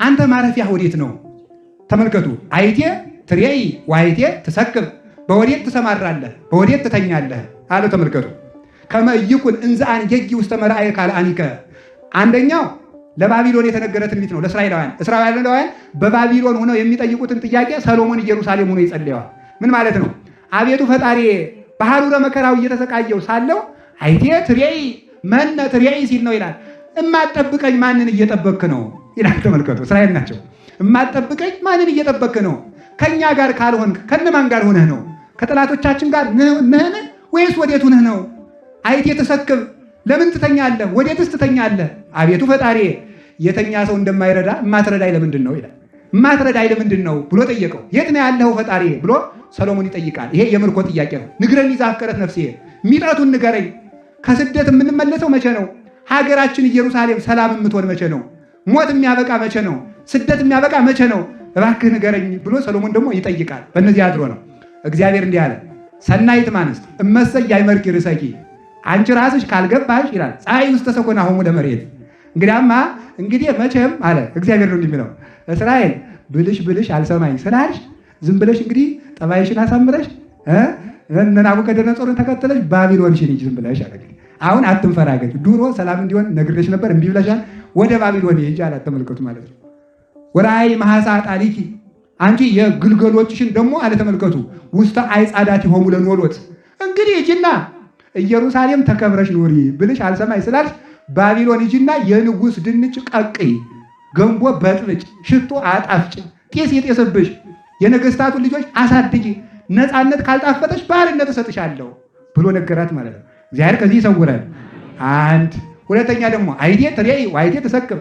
አንተ ማረፊያ ወዴት ነው? ተመልከቱ። አይቴ ትሬኢ ወአይቴ ትሰክብ፣ በወዴት ትሰማራለህ በወዴት ትተኛለህ አለ። ተመልከቱ። ከመ ይኩን እንዘ አንጌጊ ውስተ መርአየ ካልአኒከ። አንደኛው ለባቢሎን የተነገረ ትንቢት ነው ለእስራኤላውያን። እስራኤላውያን በባቢሎን ሆነው የሚጠይቁትን ጥያቄ ሰሎሞን ኢየሩሳሌም ሆኖ ይጸልየዋል። ምን ማለት ነው? አቤቱ ፈጣሪ በሐሩረ መከራው እየተሰቃየው ሳለው አይቴ ትሬኢ መነ ትሬኢ ሲል ነው ይላል። እማትጠብቀኝ ማንን እየጠበክ ነው ይላል። ተመልከቱ። እስራኤል ናቸው። እማትጠብቀኝ ማንን እየጠበክ ነው? ከኛ ጋር ካልሆንክ ከነማን ጋር ሆነህ ነው? ከጠላቶቻችን ጋር ነህን ወይስ ወዴት ሆነህ ነው? አይቴ ተሰክብ፣ ለምን ትተኛለህ? ወዴትስ ትተኛለህ? አቤቱ ፈጣሪ የተኛ ሰው እንደማይረዳ እማትረዳይ ለምንድን ነው ይላል። እማትረዳይ ለምንድን ነው ብሎ ጠየቀው። የት ነው ያለኸው ፈጣሪ ብሎ ሰሎሞን ይጠይቃል። ይሄ የምርኮ ጥያቄ ነው። ንግረኒ ዘአፍቀረት ነፍሴ፣ ሚጠቱን ንገረኝ። ከስደት የምንመለሰው መቼ ነው? ሀገራችን ኢየሩሳሌም ሰላም የምትሆን መቼ ነው? ሞት የሚያበቃ መቼ ነው? ስደት የሚያበቃ መቼ ነው? እባክህ ንገረኝ ብሎ ሰሎሞን ደግሞ ይጠይቃል። በእነዚህ አድሮ ነው እግዚአብሔር እንዲህ አለ፣ ሰናይት ማንስት እመሰይ ያይመርኪ ርእሰኪ፣ አንቺ ራስሽ ካልገባሽ ይላል ፀሐይ ውስጥ ተሰኮናሆሙ ለመሬት። እንግዲህ መቼም አለ እግዚአብሔር ነው እንዲህ የሚለው፣ እስራኤል ብልሽ አልሰማኝ ስላልሽ ዝም ብለሽ እንግዲህ ጠባይሽን አሳምረሽ ናቡከደነፆርን ተከተለሽ ባቢሎንሽን ሂጂ ዝም ብለሽ አለ። አሁን አትንፈራገጭ። ድሮ ሰላም እንዲሆን ነግሬሽ ነበር እምቢ ብለሻል፣ ወደ ባቢሎን ሂጂ አላት። ተመልከቱ ማለት ነው። ወራይ ማሐሳ ጣሊኪ፣ አንቺ የግልገሎችሽን ደግሞ አለ ተመልከቱ፣ ውስተ አይጻዳት ይሆሙ ለኖሎት፣ እንግዲህ ሂጂና ኢየሩሳሌም ተከብረሽ ኑሪ ብልሽ አልሰማኝ ስላልሽ ባቢሎን ሂጂና የንጉሥ ድንች ቀቅይ፣ ገንቦ በጥብጭ፣ ሽቶ አጣፍጭ፣ ጤስ የጤስብሽ የነገስታቱን ልጆች አሳድጊ፣ ነፃነት ካልጣፈጠሽ ባርነት እሰጥሻለሁ ብሎ ነገራት ማለት ነው። እግዚአብሔር ከዚህ ይሰውራል። አንድ ሁለተኛ ደግሞ አይቴ ትሬይ ዋይቴ ተሰክም፣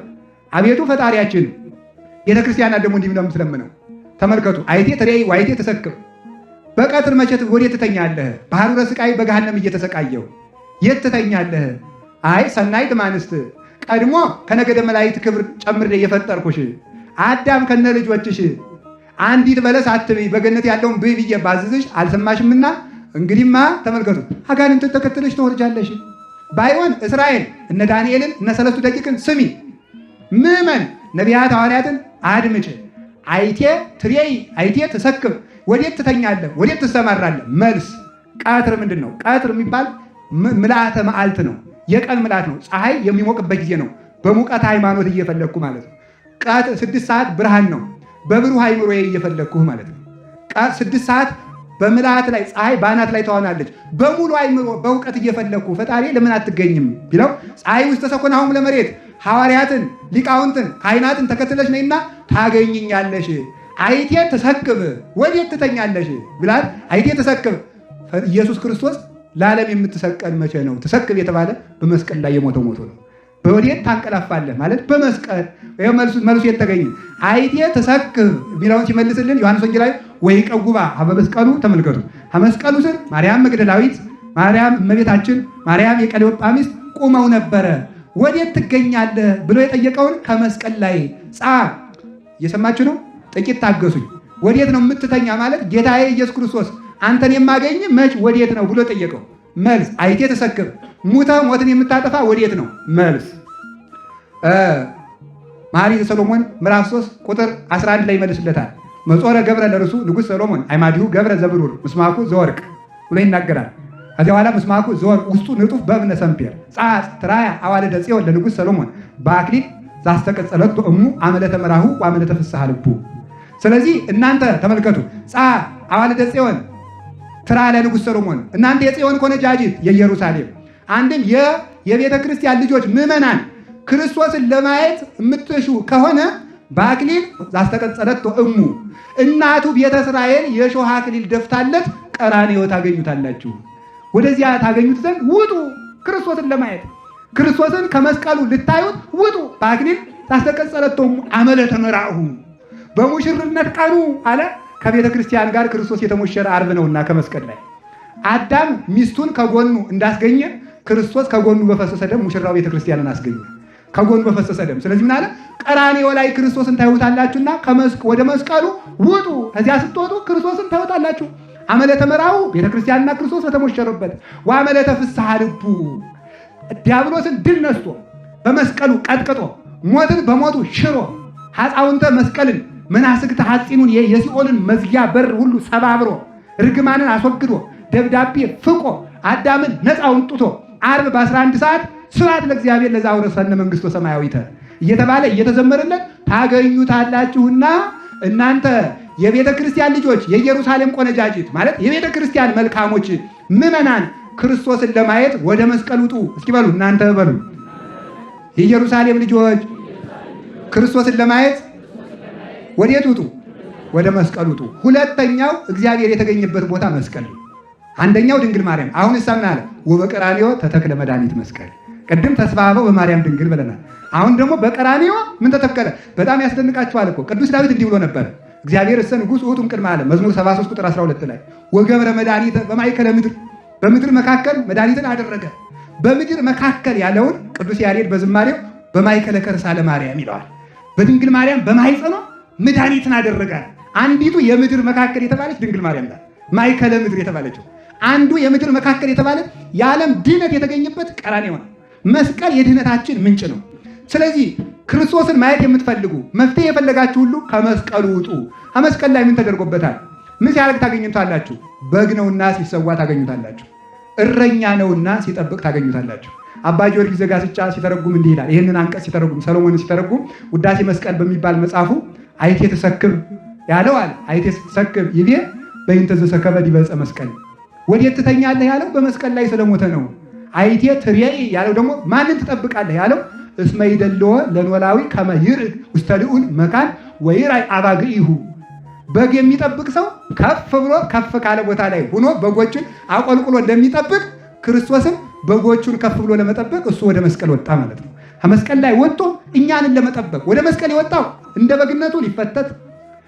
አቤቱ ፈጣሪያችን ቤተክርስቲያናት ደግሞ እንዲህ ነው የምትለምነው። ተመልከቱ፣ አይቴ ትሬይ ዋይቴ ተሰክም፣ በቀትር መቼት ወዴት ትተኛለህ? በሐሩረ ስቃይ በገሃነም እየተሰቃየው የት ትተኛለህ? አይ ሰናይት ማንስት፣ ቀድሞ ከነገደ መላእክት ክብር ጨምሬ የፈጠርኩሽ አዳም ከነ ልጆችሽ አንዲት በለስ አትብይ በገነት ያለውን ብይ ብዬ ባዝዝሽ አልሰማሽምና እንግዲህማ ተመልከቱ አጋንንትን ተከትለሽ ትወርጃለሽ። ባይሆን እስራኤል እነ ዳንኤልን እነ ሰለስቱ ደቂቅን ስሚ፣ ምዕመን ነቢያት ሐዋርያትን አድምጭ። አይቴ ትሬይ አይቴ ትሰክም፣ ወዴት ትተኛለህ? ወዴት ትሰማራለህ? መልስ ቀትር ምንድን ነው? ቀትር የሚባል ምልአተ መዓልት ነው። የቀን ምልአት ነው። ፀሐይ የሚሞቅበት ጊዜ ነው። በሙቀት ሃይማኖት እየፈለግኩ ማለት ነው። ቀትር 6 ሰዓት ብርሃን ነው። በብሩህ አይምሮ እየፈለግኩህ ማለት ነው። 6 ሰዓት በምልአት ላይ ፀሐይ በአናት ላይ ተዋናለች። በሙሉ አይምሮ በእውቀት እየፈለግኩ ፈጣሪ ለምን አትገኝም ቢለው ፀሐይ ውስጥ ተሰኮናሆሙ ለመሬት፣ ሐዋርያትን ሊቃውንትን ካህናትን ተከትለሽ ነይና ታገኝኛለሽ። አይቴ ተሰክብ፣ ወዴት ትተኛለሽ ብላል። አይቴ ተሰክብ። ኢየሱስ ክርስቶስ ለዓለም የምትሰቀል መቼ ነው? ተሰክብ የተባለ በመስቀል ላይ የሞተው ሞቶ ነው። በወዴት ታንቀላፋለህ ማለት በመስቀል መልሱ የተገኘ አይቴ ተሰክብ ቢላውን ሲመልስልን ዮሐንስ ወንጌላዊ ወይ ቀጉባ በመስቀሉ ተመልከቱ። መስቀሉ ስር ማርያም መግደላዊት፣ ማርያም እመቤታችን፣ ማርያም የቀሌዮጳ ሚስት ቁመው ነበረ። ወዴት ትገኛለህ ብሎ የጠየቀውን ከመስቀል ላይ እየሰማችሁ ነው። ጥቂት ታገሱኝ። ወዴት ነው የምትተኛ ማለት ጌታዬ ኢየሱስ ክርስቶስ አንተን የማገኝ መች ወዴት ነው ብሎ ጠየቀው። መልስ አይቴ ተሰክብ። ሙተ ሞትን የምታጠፋ ወዴት ነው? መልስ መኃልየ ሰሎሞን ምዕራፍ 3 ቁጥር 11 ላይ ይመልስለታል። መጾረ ገብረ ለርሱ ንጉሥ ሰሎሞን አይማዲሁ ገብረ ዘብሩር ምስማኩ ዘወርቅ ብሎ ይናገራል። ከዚያ በኋላ ምስማኩ ዘወርቅ ውስጡ ንጡፍ በእብነ ሰምፔር ጻጽ ትራያ አዋልደ ጽዮን ለንጉሥ ሰሎሞን በአክሊል ዛስተቀጸለቶ እሙ አመለተ መራሁ ወአመለተ ፍስሐ ልቡ። ስለዚህ እናንተ ተመልከቱ፣ አዋልደ ጽዮን ትራ ለንጉሥ ሰሎሞን፣ እናንተ የጽዮን ቆነጃጅት የኢየሩሳሌም፣ አንድም የቤተ ክርስቲያን ልጆች ምዕመናን ክርስቶስን ለማየት የምትሹ ከሆነ በአክሊል ዛስተቀጸለቶ እሙ እናቱ ቤተ እስራኤል የሾህ አክሊል ደፍታለት ቀራንዮ ታገኙታላችሁ። ወደዚያ ታገኙት ዘንድ ውጡ። ክርስቶስን ለማየት ክርስቶስን ከመስቀሉ ልታዩት ውጡ። በአክሊል ዛስተቀጸለቶ እሙ አመለተ መራሁ በሙሽርነት ቀኑ አለ። ከቤተ ክርስቲያን ጋር ክርስቶስ የተሞሸረ ዓርብ ነውና ከመስቀል ላይ አዳም ሚስቱን ከጎኑ እንዳስገኘ ክርስቶስ ከጎኑ በፈሰሰ ደም ሙሽራው ቤተ ክርስቲያንን አስገኘ፣ ከጎኑ በፈሰሰ ደም። ስለዚህ ምን አለ? ቀራንዮ ላይ ክርስቶስን ታዩታላችሁና ወደ መስቀሉ ውጡ። ከዚያ ስትወጡ ክርስቶስን ታዩታላችሁ። አመለተ መራሁ ቤተ ክርስቲያንና ክርስቶስ በተሞሸሩበት፣ ወአመለተ ፍስሐ ልቡ ዲያብሎስን ድል ነስቶ በመስቀሉ ቀጥቅጦ ሞትን በሞቱ ሽሮ ሐፃውንተ መስቀልን መናስግተ ሐፂኑን የሲኦልን መዝጊያ በር ሁሉ ሰባብሮ ርግማንን አስወግዶ ደብዳቤ ፍቆ አዳምን ነፃ አውጥቶ ዓርብ በ11 ሰዓት ስብሐት ለእግዚአብሔር ለዘአውረሰነ መንግሥቶ ሰማያዊተ እየተባለ እየተዘመረለት ታገኙታላችሁና እናንተ የቤተ ክርስቲያን ልጆች የኢየሩሳሌም ቆነጃጅት ማለት የቤተ ክርስቲያን መልካሞች ምዕመናን ክርስቶስን ለማየት ወደ መስቀል ውጡ። እስኪ በሉ እናንተ በሉ የኢየሩሳሌም ልጆች ክርስቶስን ለማየት ወዴት ውጡ? ወደ መስቀል ውጡ። ሁለተኛው እግዚአብሔር የተገኘበት ቦታ መስቀል ነው። አንደኛው ድንግል ማርያም። አሁን እሳምን አለ ወበቀራንዮ ተተክለ መድኃኒት መስቀል። ቅድም ተስፋበው በማርያም ድንግል ብለናል። አሁን ደግሞ በቀራንዮ ምን ተተከለ? በጣም ያስደንቃችኋል እኮ ቅዱስ ዳዊት እንዲህ ብሎ ነበር፣ እግዚአብሔር እሰ ንጉሥ ውእቱ እምቅድመ ዓለም መዝሙር 73 ቁጥር 12 ላይ ወገብረ መድኃኒተ በማእከለ ምድር በምድር መካከል መድኃኒትን አደረገ። በምድር መካከል ያለውን ቅዱስ ያሬድ በዝማሬው በማእከለ ከርሳ ለማርያም ይለዋል። በድንግል ማርያም በማኅፀኗ መድኃኒትን አደረገ። አንዲቱ የምድር መካከል የተባለች ድንግል ማርያም ናት። ማእከለ ምድር የተባለችው አንዱ የምድር መካከል የተባለ የዓለም ድህነት የተገኘበት ቀራንዮ ነው። መስቀል የድህነታችን ምንጭ ነው። ስለዚህ ክርስቶስን ማየት የምትፈልጉ መፍትሄ የፈለጋችሁ ሁሉ ከመስቀሉ ውጡ። ከመስቀል ላይ ምን ተደርጎበታል? ምን ሲያደርግ ታገኙታላችሁ? በግ ነውና ሲሰዋ ታገኙታላችሁ። እረኛ ነውና ሲጠብቅ ታገኙታላችሁ። አባ ጊዮርጊስ ዘጋስጫ ሲተረጉም እንዲህ ይላል። ይህንን አንቀጽ ሲተረጉም ሰሎሞን ሲተረጉም ውዳሴ መስቀል በሚባል መጽሐፉ አይቴ ተሰክብ ያለው አለ። አይቴ ተሰክብ ይቤ በእንተ ዘሰከበ ዲበ ዕፀ መስቀል። ወዴት ትተኛለህ ያለው በመስቀል ላይ ስለሞተ ነው። አይቴ ትሬኢ ያለው ደግሞ ማንን ትጠብቃለህ ያለው እስመ ይደልዎ ለኖላዊ ከመ ይርግ ውስተ ልዑል መካን ወይራይ አባግኢሁ። በግ የሚጠብቅ ሰው ከፍ ብሎ ከፍ ካለ ቦታ ላይ ሆኖ በጎቹን አቆልቁሎ እንደሚጠብቅ ክርስቶስም በጎቹን ከፍ ብሎ ለመጠበቅ እሱ ወደ መስቀል ወጣ ማለት ነው። ከመስቀል ላይ ወጥቶ እኛንን ለመጠበቅ ወደ መስቀል የወጣው እንደ በግነቱ ሊፈተት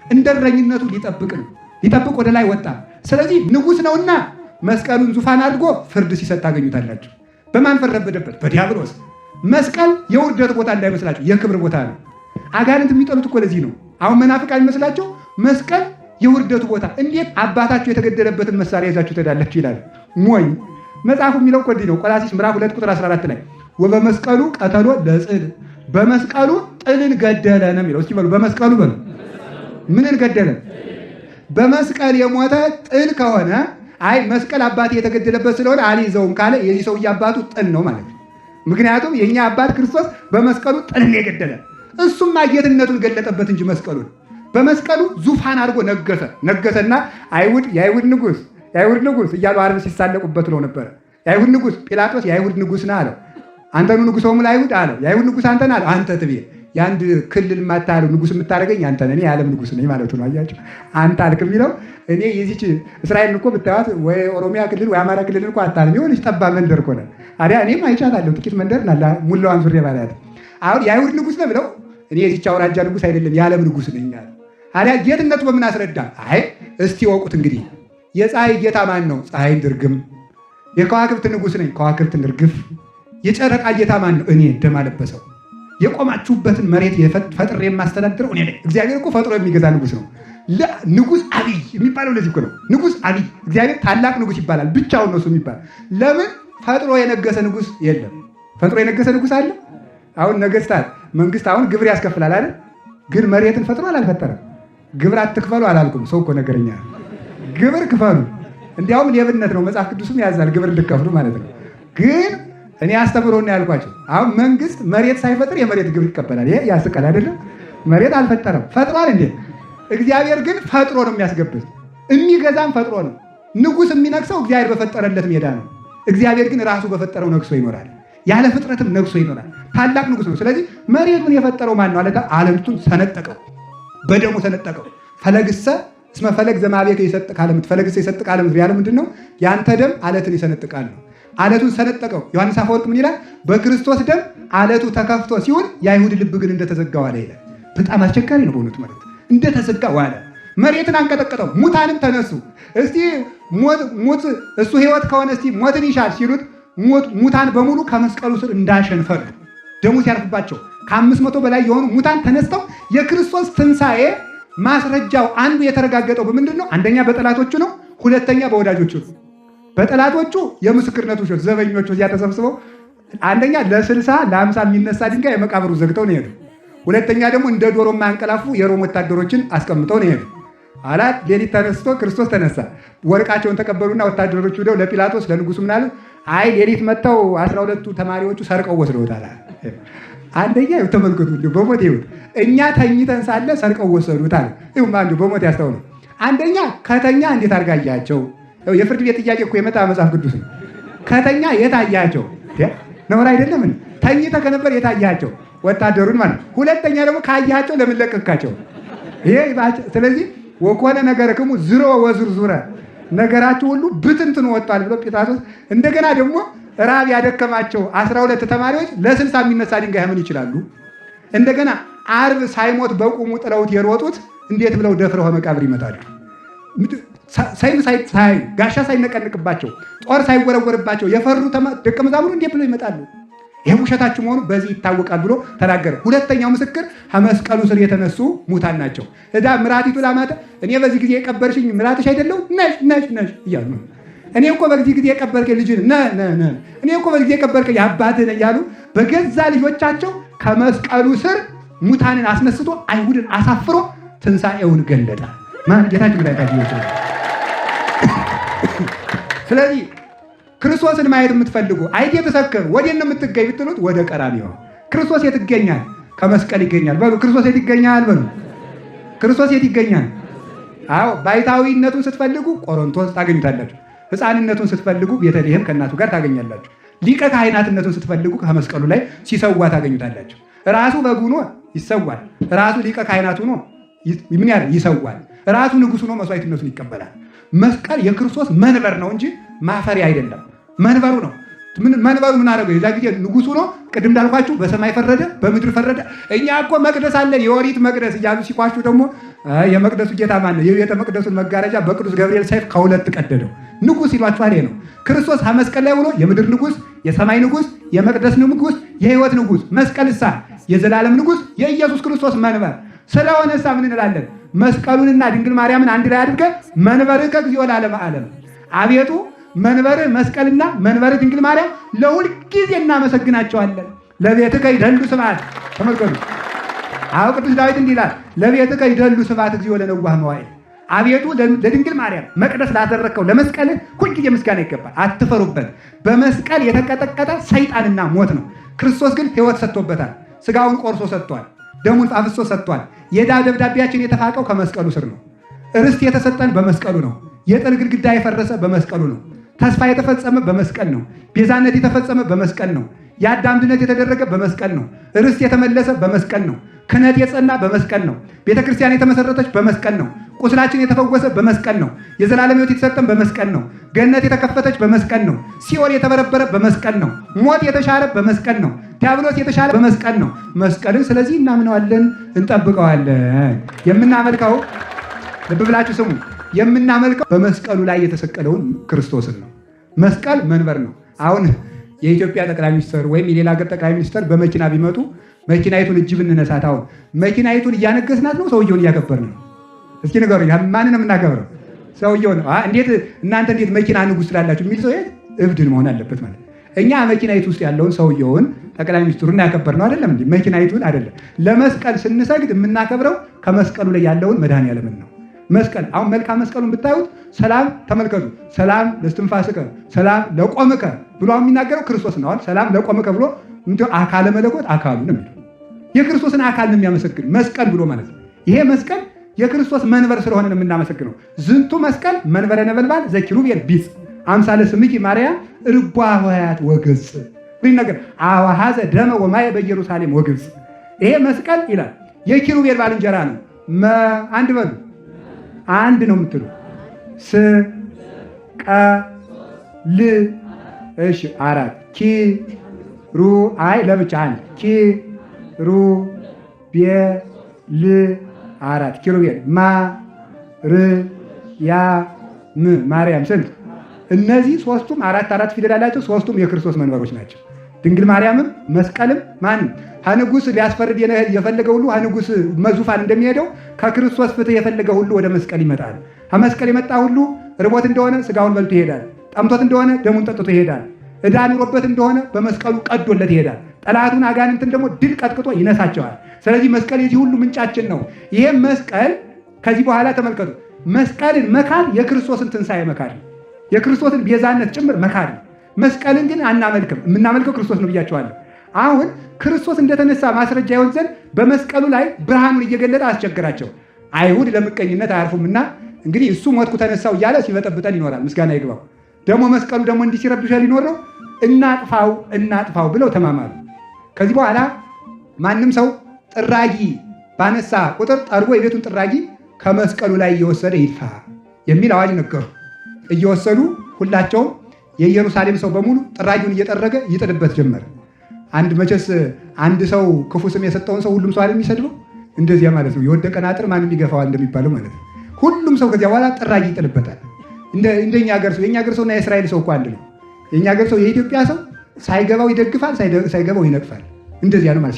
እንደ እረኝነቱ ሊጠብቅ ነው። ሊጠብቅ ወደ ላይ ወጣ። ስለዚህ ንጉሥ ነውና መስቀሉን ዙፋን አድርጎ ፍርድ ሲሰጥ ታገኙታላችሁ። በማን ፈረደበት? በዲያብሎስ። መስቀል የውርደት ቦታ እንዳይመስላችሁ የክብር ቦታ ነው። አጋንንት የሚጠሉት እኮ ለዚህ ነው። አሁን መናፍቃን የሚመስላቸው መስቀል የውርደቱ ቦታ። እንዴት አባታችሁ የተገደለበትን መሳሪያ ይዛችሁ ትሄዳላችሁ ይላል። ሞኝ መጽሐፉ የሚለው እኮ እንዲህ ነው። ቆላስይስ ምዕራፍ 2 ቁጥር 14 ላይ ወበመስቀሉ ቀተሎ ለጽል፣ በመስቀሉ ጥልን ገደለ ነው የሚለው። እስኪ በሉ በመስቀሉ በሉ ምንን ገደለ? በመስቀል የሞተ ጥል ከሆነ አይ መስቀል አባቴ የተገደለበት ስለሆነ አልይዘውም ካለ የዚህ ሰውዬ አባቱ ጥል ነው ማለት ነው። ምክንያቱም የኛ አባት ክርስቶስ በመስቀሉ ጥልን የገደለ እሱም ጌትነቱን ገለጠበት እንጂ መስቀሉን በመስቀሉ ዙፋን አድርጎ ነገሰና የአይሁድ ንጉሥ እያሉ ዓርብ ሲሳለቁበት ነው ነበረ። የአይሁድ ንጉሥ ጲላጦስ የአይሁድ ንጉሥ ነህ አለው። አንተኑ ንጉሶሙ ለአይሁድ አለው። የአይሁድ ንጉሥ አንተ ነህ አለው። አንተ ትቤ የአንድ ክልል የማታለው ንጉሥ የምታደርገኝ አንተ ነህ፣ እኔ የዓለም ንጉሥ ነኝ ማለቱ ነው። አያቸው አንተ አልክ የሚለው እኔ የዚች እስራኤልን እኮ ብታዩት ወይ ኦሮሚያ ክልል ወይ አማራ ክልል እኮ አታልም። የሆነች ጠባብ መንደር እኮ ናት። ታዲያ እኔም አይቻታለሁ ጥቂት መንደር ናላ ሙላዋን ዙሪያ ባላት። አሁን የአይሁድ ንጉሥ ነው ብለው እኔ የዚች አውራጃ ንጉሥ አይደለም የዓለም ንጉሥ ነኝ አለ። ታዲያ ጌትነቱ በምን አስረዳ? አይ እስቲ ወቁት እንግዲህ የፀሐይ ጌታ ማን ነው? ፀሐይን ድርግም። የከዋክብት ንጉሥ ነኝ፣ ከዋክብትን እርግፍ። የጨረቃ ጌታ ማን ነው? እኔ ደም አለበሰው። የቆማችሁበትን መሬት ፈጥሬ የማስተዳድረው እኔ ነኝ። እግዚአብሔር እኮ ፈጥሮ የሚገዛ ንጉሥ ነው። ንጉሥ አብይ የሚባለው ለዚህ እኮ ነው። ንጉሥ አብይ እግዚአብሔር ታላቅ ንጉሥ ይባላል። ብቻውን ነው እሱ የሚባል። ለምን? ፈጥሮ የነገሰ ንጉሥ የለም። ፈጥሮ የነገሰ ንጉሥ አለ? አሁን ነገስታት መንግስት አሁን ግብር ያስከፍላል አይደል? ግን መሬትን ፈጥሮ አላልፈጠረም። ግብር አትክፈሉ አላልኩም። ሰው እኮ ነገረኛ ነው። ግብር ክፈሉ። እንዲያውም ሌብነት ነው። መጽሐፍ ቅዱስም ያዛል ግብር እንድከፍሉ ማለት ነው። ግን እኔ አስተምሮና ያልኳቸው አሁን መንግስት መሬት ሳይፈጥር የመሬት ግብር ይቀበላል። ይሄ ያስቀል አይደለም? መሬት አልፈጠረም። ፈጥሯል እንዴ? እግዚአብሔር ግን ፈጥሮ ነው የሚያስገብት። የሚገዛም ፈጥሮ ነው። ንጉሥ የሚነግሰው እግዚአብሔር በፈጠረለት ሜዳ ነው። እግዚአብሔር ግን ራሱ በፈጠረው ነግሶ ይኖራል። ያለ ፍጥረትም ነግሶ ይኖራል። ታላቅ ንጉሥ ነው። ስለዚህ መሬቱን የፈጠረው ማን ነው አለ? ዓለምቱን ሰነጠቀው፣ በደሙ ሰነጠቀው። ፈለግሰ እስመ ፈለግ ዘማቤከ ይሰጥቅ ዓለምት፣ ፈለግሰ ይሰጥቅ ዓለምት ያለ ምንድን ነው? ያንተ ደም ዓለትን ይሰነጥቃል ነው። ዓለቱን ሰነጠቀው። ዮሐንስ አፈወርቅ ምን ይላል? በክርስቶስ ደም ዓለቱ ተከፍቶ ሲሆን የአይሁድ ልብ ግን እንደተዘጋ ዋለ ይላል። በጣም አስቸጋሪ ነው በእውነቱ ማለት እንደተዘጋ ዋለ። መሬትን አንቀጠቀጠው፣ ሙታንም ተነሱ። እስቲ ሞት እሱ ሕይወት ከሆነ እስቲ ሞትን ይሻል ሲሉት ሙታን በሙሉ ከመስቀሉ ስር እንዳሸንፈሉ ደሙ ሲያርፍባቸው ከ500 በላይ የሆኑ ሙታን ተነስተው የክርስቶስ ትንሣኤ ማስረጃው አንዱ የተረጋገጠው በምንድን ነው? አንደኛ በጠላቶቹ ነው። ሁለተኛ በወዳጆቹ ነው። በጠላቶቹ የምስክርነቱ ሾት ዘበኞቹ እዚያ ተሰብስበው አንደኛ ለ60 ለ50 የሚነሳ ድንጋይ የመቃብሩ ዘግተው ነው የሄዱ። ሁለተኛ ደግሞ እንደ ዶሮ የማያንቀላፉ የሮም ወታደሮችን አስቀምጠው ነው የሄዱ። አላት ሌሊት ተነስቶ ክርስቶስ ተነሳ። ወርቃቸውን ተቀበሉና ወታደሮቹ ሄደው ለጲላጦስ ለንጉሱ ምን አሉ? አይ ሌሊት መጥተው 12ቱ ተማሪዎቹ ሰርቀው ወስደውታል። አንደኛ ተመልከቱ፣ በሞት ይሁን እኛ ተኝተን ሳለ ሰርቀው ወሰዱታል። ይሁን አንዱ በሞት ያስተውሉ። አንደኛ ከተኛ እንዴት አድርጋያቸው? የፍርድ ቤት ጥያቄ እኮ የመጣ መጽሐፍ ቅዱስ ነው። ከተኛ የታያቸው ነውር አይደለም? ተኝተ ከነበር የታያቸው ወታደሩን ማለት። ሁለተኛ ደግሞ ካያቸው ለምን ለቀቃቸው? ይሄ ስለዚህ ወኮነ ነገርክሙ ዝሮ ወዝርዙረ ነገራችሁ ሁሉ ብትንትን ወጣል ብሎ ጲላጦስ እንደገና ደግሞ ራብ ያደከማቸው 12 ተማሪዎች ለ60 የሚነሳ ድንጋይ ምን ይችላሉ? እንደገና ዓርብ ሳይሞት በቁሙ ጥለውት የሮጡት እንዴት ብለው ደፍረው መቃብር ይመጣሉ? ሰይፍ ጋሻ ሳይነቀንቅባቸው ጦር ሳይወረወርባቸው የፈሩ ደቀ መዛሙርቱ እንዴት ብለው ይመጣሉ? ይህ ውሸታችሁ መሆኑ በዚህ ይታወቃል ብሎ ተናገረ። ሁለተኛው ምስክር ከመስቀሉ ስር የተነሱ ሙታን ናቸው። እዳ ምራቲቱ ላማተ እኔ በዚህ ጊዜ የቀበርሽኝ ምራትሽ አይደለሁ ነሽ እያሉ እኔ እኮ በዚህ ጊዜ የቀበርከኝ ልጅ እኔ እኮ በዚህ ጊዜ የቀበርከኝ አባትህ ነህ እያሉ በገዛ ልጆቻቸው ከመስቀሉ ስር ሙታንን አስነስቶ አይሁድን አሳፍሮ ትንሣኤውን ገለጠ። ማን? ጌታችን መድኃኒታችን ኢየሱስ። ስለዚህ ክርስቶስን ማየት የምትፈልጉ አይቴ ተሰከሩ ወዴት ነው የምትገኝ ብትሉት ወደ ቀራንዮ። ክርስቶስ የት ይገኛል? ከመስቀል ይገኛል። በሉ ክርስቶስ የት ይገኛል? በሉ ክርስቶስ የት ይገኛል? አዎ ባይታዊነቱን ስትፈልጉ ቆሮንቶስ ታገኙታላችሁ። ሕፃንነቱን ስትፈልጉ ቤተልሔም ከእናቱ ጋር ታገኛላችሁ። ሊቀ ካህናትነቱን ስትፈልጉ ከመስቀሉ ላይ ሲሰዋ ታገኙታላችሁ። ራሱ በግ ሆኖ ይሰዋል። ራሱ ሊቀ ካህናት ሆኖ ምን ያህል ይሰዋል። ራሱ ንጉሥ ሆኖ መስዋዕትነቱን ይቀበላል። መስቀል የክርስቶስ መንበር ነው እንጂ ማፈሪያ አይደለም። መንበሩ ነው። መንበሩ ምን አደረገው? የዛ ጊዜ ንጉሥ ሆኖ ቅድም እንዳልኳችሁ በሰማይ ፈረደ፣ በምድር ፈረደ። እኛ እኮ መቅደስ አለን የኦሪት መቅደስ እያሉ ሲኳሹ ደግሞ የመቅደሱ ጌታ ማን ነው? የቤተ መቅደሱን መጋረጃ በቅዱስ ገብርኤል ሰይፍ ከሁለት ቀደደው። ንጉሥ ይሏችኋል። ይሄ ነው ክርስቶስ መስቀል ላይ ሆኖ የምድር ንጉሥ፣ የሰማይ ንጉሥ፣ የመቅደስ ንጉሥ፣ የሕይወት ንጉሥ። መስቀልሳ የዘላለም ንጉሥ የኢየሱስ ክርስቶስ መንበር ስለሆነሳ ምን እንላለን? መስቀሉንና ድንግል ማርያምን አንድ ላይ አድርገን መንበርከ እግዚኦ ለዓለመ ዓለም። አቤቱ መንበርህ መስቀልና መንበርህ ድንግል ማርያም ለሁል ጊዜ እናመሰግናቸዋለን። ለቤትከ ይደሉ ስብሐት። ተመልከቱ። አዎ ቅዱስ ዳዊት እንዲህ ይላል፣ ለቤትከ ይደሉ ስብሐት እግዚኦ ለነዋህ መዋዕል። አቤቱ ለድንግል ማርያም መቅደስ ላደረግከው ለመስቀልህ ሁልጊዜ ምስጋና ይገባል። አትፈሩበት። በመስቀል የተቀጠቀጠ ሰይጣንና ሞት ነው። ክርስቶስ ግን ሕይወት ሰጥቶበታል። ስጋውን ቆርሶ ሰጥቷል። ደሙን አፍሶ ሰጥቷል። የዕዳ ደብዳቤያችን የተፋቀው ከመስቀሉ ስር ነው። ርስት የተሰጠን በመስቀሉ ነው። የጥል ግድግዳ የፈረሰ በመስቀሉ ነው። ተስፋ የተፈጸመ በመስቀል ነው። ቤዛነት የተፈጸመ በመስቀል ነው። የአዳም ድነት የተደረገ በመስቀል ነው። ርስት የተመለሰ በመስቀል ነው። ክህነት የጸና በመስቀል ነው። ቤተክርስቲያን የተመሰረተች በመስቀል ነው። ቁስላችን የተፈወሰ በመስቀል ነው። የዘላለም ሕይወት የተሰጠን በመስቀል ነው። ገነት የተከፈተች በመስቀል ነው። ሲኦል የተበረበረ በመስቀል ነው። ሞት የተሻረ በመስቀል ነው። ዲያብሎስ የተሻረ በመስቀል ነው። መስቀልን ስለዚህ እናምነዋለን፣ እንጠብቀዋለን። የምናመልከው ልብ ብላችሁ ስሙ፣ የምናመልከው በመስቀሉ ላይ የተሰቀለውን ክርስቶስን ነው። መስቀል መንበር ነው። አሁን የኢትዮጵያ ጠቅላይ ሚኒስትር ወይም የሌላ ሀገር ጠቅላይ ሚኒስትር በመኪና ቢመጡ መኪናይቱን እጅ ብንነሳት፣ አሁን መኪናይቱን እያነገስናት ነው? ሰውየውን እያከበርን ነው? እስኪ ንገሩኝ። ማንን የምናከብረው? ሰውየውን። እንዴት እናንተ እንዴት መኪና ንጉሥ ስላላችሁ የሚል ሰው እብድን መሆን አለበት ማለት። እኛ መኪናይቱ ውስጥ ያለውን ሰውየውን ጠቅላይ ሚኒስትሩን ያከበርነው አይደለም እንዴ? መኪናይቱን አይደለም። ለመስቀል ስንሰግድ የምናከብረው ከመስቀሉ ላይ ያለውን መድኃኔዓለምን ነው። መስቀል አሁን መልክአ መስቀሉን ብታዩት ሰላም ተመልከቱ። ሰላም ለእስትንፋስከ ሰላም ለቆምከ ብሎ የሚናገረው ክርስቶስ ነው። ሰላም ለቆምከ ብሎ አካለ መለኮት አካሉ ነው የሚለው የክርስቶስን አካል ነው የሚያመሰግን መስቀል ብሎ ማለት ነው። ይሄ መስቀል የክርስቶስ መንበር ስለሆነ ነው የምናመሰግነው። ዝንቱ መስቀል መንበረ ነበልባል ዘኪሩቤል ቢጽ አምሳለ ስምኪ ማርያም ርቧ ሆያት ወግብፅ ብሎ ነገር አዋሃዘ ደመ ወማየ በኢየሩሳሌም ወግብፅ። ይሄ መስቀል ይላል የኪሩቤል ባልንጀራ ነው። አንድ በሉ አንድ ነው የምትሉ ስ ቀ ል እሺ አራት ኪ ሩ አይ ለብቻ አንድ ኪ ሩ ቤ ል አራት ኪሩቤል ማ ር ያ ም ማርያም ስንት? እነዚህ ሶስቱም አራት ፊደል አላቸው። ሶስቱም የክርስቶስ መንበሮች ናቸው። ድንግል ማርያምም መስቀልም ማንም ሀንጉስ ሊያስፈርድ የፈለገ ሁሉ ሀንጉስ መዙፋን እንደሚሄደው ከክርስቶስ ፍትህ የፈለገ ሁሉ ወደ መስቀል ይመጣል። ከመስቀል የመጣ ሁሉ ርቦት እንደሆነ ስጋውን በልቶ ይሄዳል። ጠምቶት እንደሆነ ደሙን ጠጥቶ ይሄዳል። ዕዳ ኑሮበት እንደሆነ በመስቀሉ ቀዶለት ይሄዳል። ጠላቱን አጋንንትን ደግሞ ድል ቀጥቅጦ ይነሳቸዋል። ስለዚህ መስቀል የዚህ ሁሉ ምንጫችን ነው። ይሄም መስቀል ከዚህ በኋላ ተመልከቱ፣ መስቀልን መካድ የክርስቶስን ትንሣኤ መካድ፣ የክርስቶስን ቤዛነት ጭምር መካድ። መስቀልን ግን አናመልክም። የምናመልከው ክርስቶስ ነው ብያቸዋለሁ። አሁን ክርስቶስ እንደተነሳ ማስረጃ ይሆን ዘንድ በመስቀሉ ላይ ብርሃኑን እየገለጠ አስቸግራቸው። አይሁድ ለምቀኝነት አያርፉምና እንግዲህ እሱ ሞትኩ ተነሳው እያለ ሲበጠብጠን ይኖራል። ምስጋና ይግባው። ደግሞ መስቀሉ ደግሞ እንዲህ ሲረብሸ ሊኖር ነው። እናጥፋው ብለው ተማማሉ። ከዚህ በኋላ ማንም ሰው ጥራጊ ባነሳ ቁጥር ጠርጎ የቤቱን ጥራጊ ከመስቀሉ ላይ እየወሰደ ይድፋ የሚል አዋጅ ነገሩ። እየወሰዱ ሁላቸውም የኢየሩሳሌም ሰው በሙሉ ጥራጊውን እየጠረገ ይጥልበት ጀመረ። መቼስ አንድ ሰው ክፉ ስም የሰጠውን ሰው ሁሉም ሰው አይደል የሚሰድበው? እንደዚያ ማለት ነው። የወደቀን አጥር ማንም ይገፋዋል እንደሚባለው ማለት ነው። ሁሉም ሰው ከዚያ በኋላ ጥራጊ ይጥልበታል። እንደኛ ሀገር ሰው የኛ ሀገር ሰውና የእስራኤል ሰው እኮ አንድ ነው። የኛ ሀገር ሰው የኢትዮጵያ ሰው ሳይገባው ይደግፋል፣ ሳይገባው ይነቅፋል። እንደዚያ ነው ማለት።